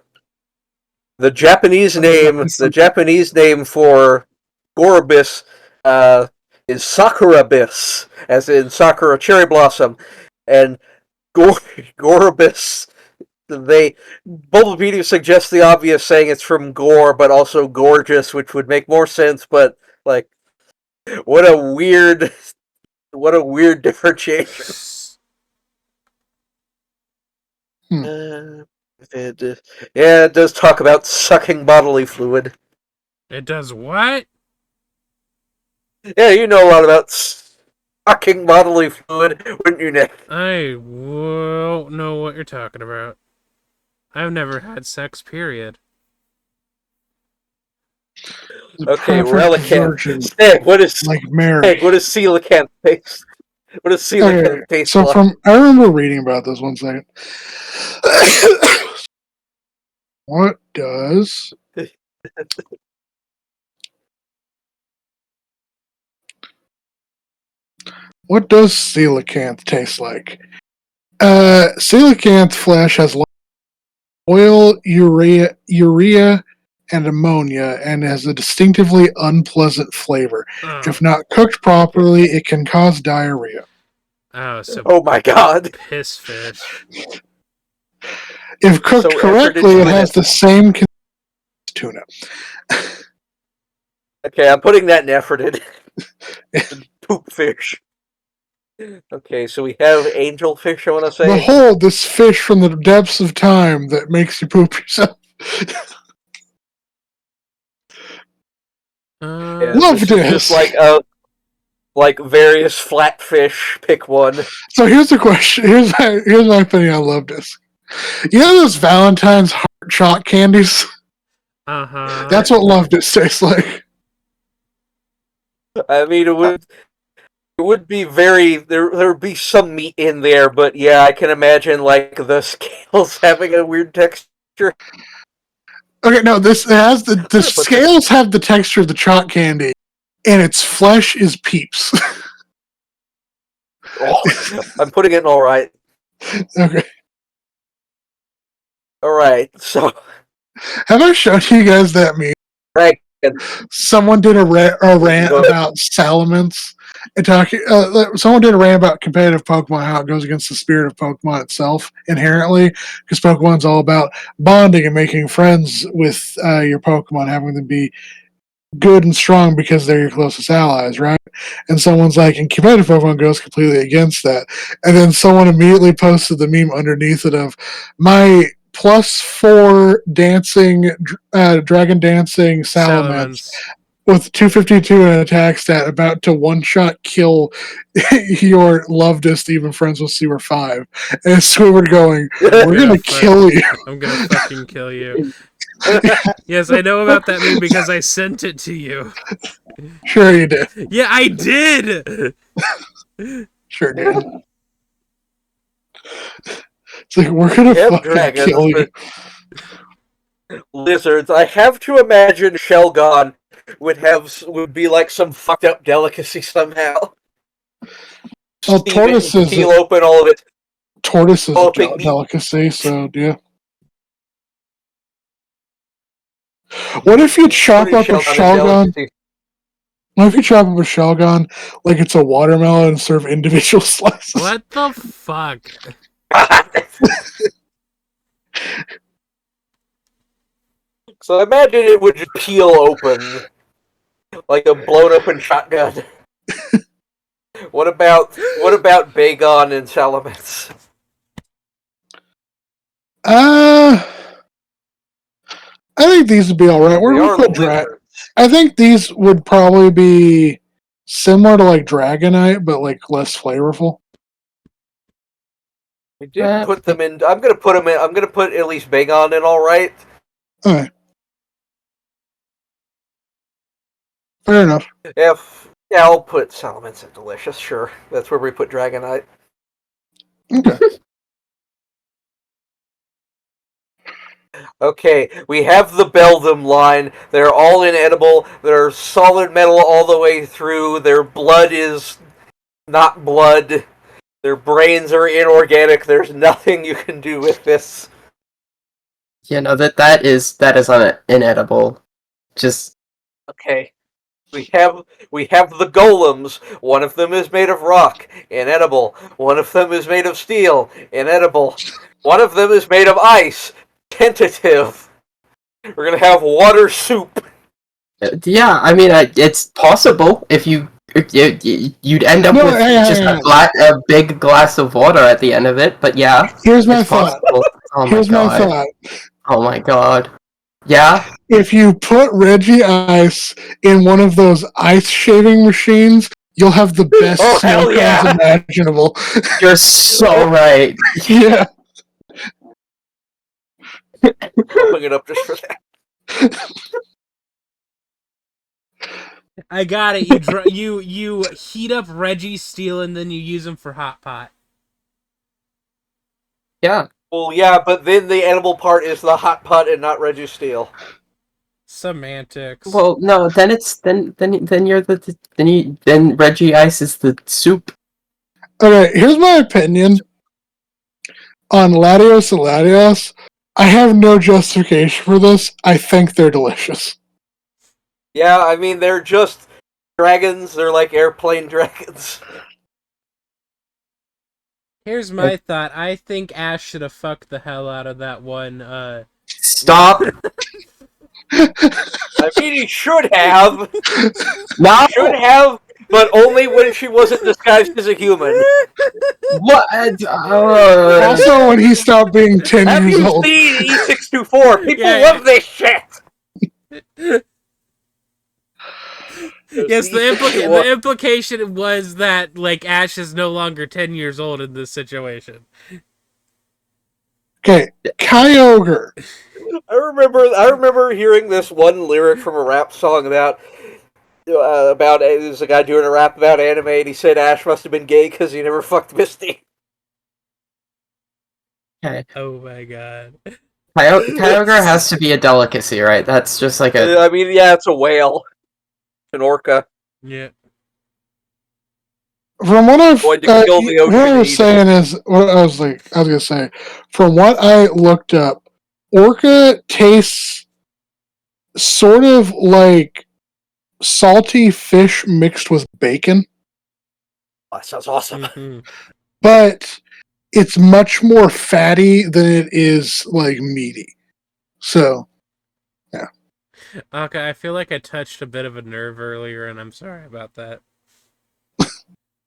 the Japanese name. The Japanese name for Gorbis is Sakurabis, as in Sakura cherry blossom, and Gorbis. Bulbapedia suggests the obvious, saying it's from gore, but also gorgeous, which would make more sense. But like, What a weird differentiation. It does talk about sucking bodily fluid. It does what? Yeah, you know a lot about sucking bodily fluid, wouldn't you, Nick? I won't know what you're talking about. I've never had sex, period. The Okay, perfect relicanth. virgin, Stag, what is like Mary. coelacanth taste? What does coelacanth Okay, taste so like? I remember reading about this one second. What does coelacanth taste like? Coelacanth flesh has oil, urea, and ammonia, and has a distinctively unpleasant flavor. Oh, If not cooked properly, it can cause diarrhea. so Oh my god. piss fish. If cooked So entered correctly, into it an has the same consistency as tuna. Okay, I'm putting that in effort in. Poop fish. Okay, so we have angelfish, I want to say. Behold this fish from the depths of time that makes you poop yourself. Yeah, Love this is just this. like various flatfish. Pick one. So here's the question. Here's my opinion on Love Disc. You know those Valentine's heart shot candies? Uh-huh. That's what Love Disc tastes like. I mean, it would be there would be some meat in there, but yeah, I can imagine like the scales having a weird texture. Okay, no, this has the scales have the texture of the chalk candy, and its flesh is peeps. Oh, I'm putting it in all right. Okay, All right, so have I shown you guys that meme? right. Someone did a rant about salamence and talking. Someone did a rant about competitive Pokemon, how it goes against the spirit of Pokemon itself inherently, because Pokemon's all about bonding and making friends with your Pokemon, having them be good and strong because they're your closest allies, right? And someone's like, and competitive Pokemon goes completely against that. And then someone immediately posted the meme underneath it of my +4 dancing, dragon dancing Salamence with 252 and an attack stat about to one-shot kill your Lovedust even friends with Sewer 5. And Squidward going, we're gonna kill you. I'm gonna fucking kill you. Yes, I know about that meme because I sent it to you. Sure you did. Yeah, I did! Sure did. It's like, we're gonna fucking Dragons, kill you. Lizards. I have to imagine Shelgon would be like some fucked up delicacy somehow. Well, tortoises peel open all of it. Tortoise is a delicacy, so yeah. What if you chop up a Shelgon? What if you chop up a Shelgon like it's a watermelon and serve individual slices? What the fuck? So I imagine it would just peel open like a blown open shotgun. What about Bagon and Salamence? I think these would be all right. We're put I think these would probably be similar to like Dragonite, but like less flavorful. We did put them in. I'm gonna put them in. I'm gonna put at least Bagon in. All right. All right. Fair enough. Yeah, I'll put Salamence in Delicious. Sure, that's where we put Dragonite. Okay. Okay, we have the Beldum line. They're all inedible. They're solid metal all the way through. Their blood is not blood. Their brains are inorganic. There's nothing you can do with this. Yeah, no, that is inedible. Just okay. We have the golems. One of them is made of rock, inedible. One of them is made of steel, inedible. One of them is made of ice, tentative. We're gonna have water soup. yeah, I mean, it's possible if you you'd end up No, with just a big glass of water at the end of it. But yeah, here's my it's thought. possible. Oh my Here's my god. thought. Oh my god. Yeah. If you put Reggie Ice in one of those ice shaving machines, you'll have the best Oh, snow hell cones yeah! imaginable. You're so right. Yeah. I'll hook it up just for that. I got it. You heat up Reggie's steel and then you use them for hot pot. Yeah. Well, yeah, but then the edible part is the hot pot and not Reggie Steel. Semantics. Well, no. Then it's then you're then Reggie Ice is the soup. Okay, here's my opinion on Latios and Latios. I have no justification for this. I think they're delicious. Yeah, I mean, they're just dragons. They're like airplane dragons. Here's my thought. I think Ash should have fucked the hell out of that one. Stop. I mean, he should have. No. Should have, but only when she wasn't disguised as a human. What? Also, when he stopped being 10 Have years you old. seen E624? People Yeah. love this shit! Yes, the implication was that like Ash is no longer 10 years old in this situation. Okay, Kyogre. I remember hearing this one lyric from a rap song about there's a guy doing a rap about anime, and he said Ash must have been gay because he never fucked Misty. Okay. Oh my god. Kyogre has to be a delicacy, right? That's just like a. I mean, yeah, it's a whale, an orca. Yeah. From what I've Going to kill the ocean what I and was eat it. saying is what I was gonna say. From what I looked up, orca tastes sort of like salty fish mixed with bacon, Oh, that sounds awesome. Mhm. but it's much more fatty than it is like meaty. So Okay, I feel like I touched a bit of a nerve earlier, and I'm sorry about that.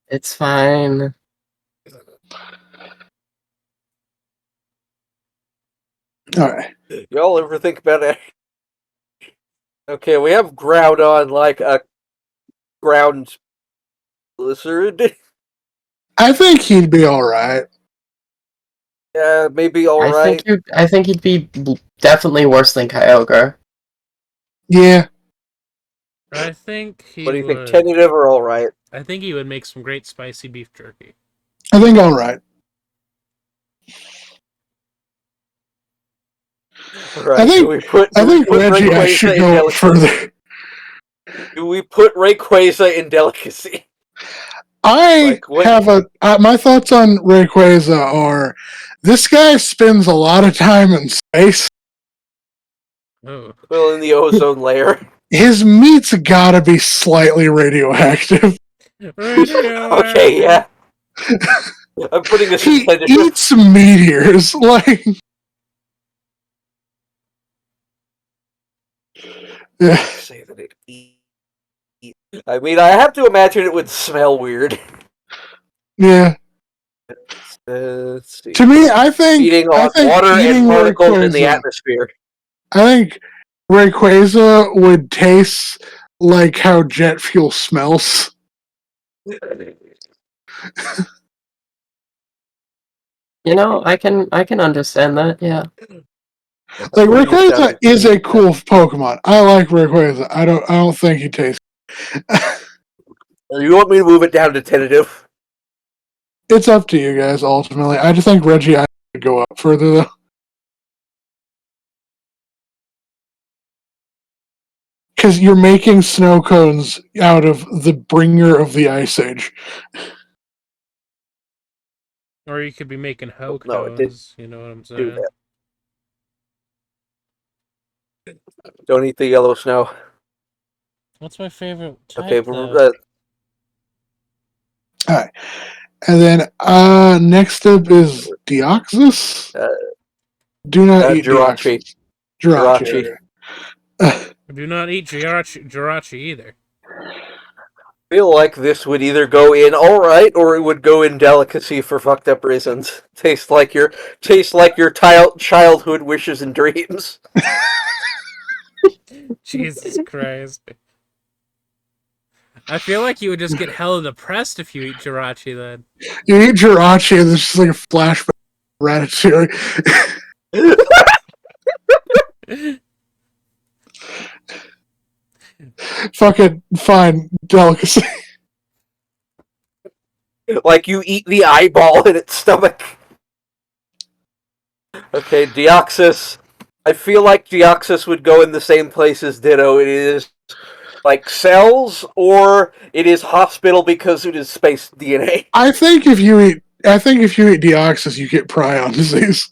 It's fine. all right. Y'all ever think about it? Okay, we have Groudon like a ground lizard. I think he'd be all right. Yeah, maybe alright. I think he'd be definitely worse than Kyogre. Yeah. I think he What do you think, would. tentative or alright? I think he would make some great spicy beef jerky. I think all right. Right. I think- do we put Reggie I should go up further. Do we put Rayquaza in delicacy? I Like, what- have my thoughts on Rayquaza are this guy spends a lot of time in space. Oh. Well, in the ozone layer. His meat's gotta be slightly radioactive. Okay, yeah. I'm putting this He in tentative. eats meteors, like. Yeah. Say that it eat. I mean, I have to imagine it would smell weird. Yeah. Let's see. To me, I think Feeding on water and particles in the atmosphere. I think Rayquaza would taste like how jet fuel smells. You know, I can understand that. Yeah. Like Rayquaza is a cool Pokemon. I like Rayquaza. I don't think he tastes. You want me to move it down to tentative? It's up to you guys ultimately. I just think Reggie I could go up further though. Because you're making snow cones out of the bringer of the Ice Age. Or you could be making hoe No, it did cones, you know what I'm Do saying? that. Don't eat the yellow snow. What's my favorite type, Okay, though? Alright. And then next up is Deoxys. Do not eat Jirachi. Deoxys. Jirachi. Do not eat Jirachi either. feel like this would either go in all right or it would go in delicacy for fucked up reasons. Taste like your childhood wishes and dreams. Jesus Christ. I feel like you would just get hella depressed if you eat Jirachi then. You eat Jirachi and there's just like a flashback of Ratatouille. Fucking fine delicacy. Like you eat the eyeball in its stomach. Okay, Deoxys. I feel like Deoxys would go in the same place as Ditto. It is like cells, or it is hospital because it is space DNA. I think if you eat Deoxys, you get prion disease.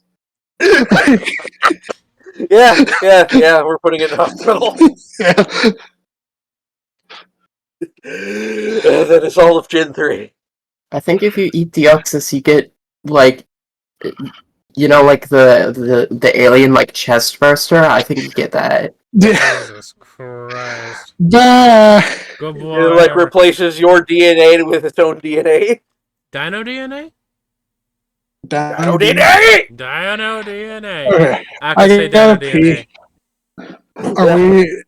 Yeah, we're putting it in hospital. Yeah. That is all of Gen 3. I think if you eat Deoxys, you get like, like the alien like chest burster. I think you get that. Jesus Christ. Bah. Good boy. It like replaces your DNA with its own DNA. Dino DNA? Dino DNA! Dino DNA. Okay. I can say Dino gotta DNA. pee.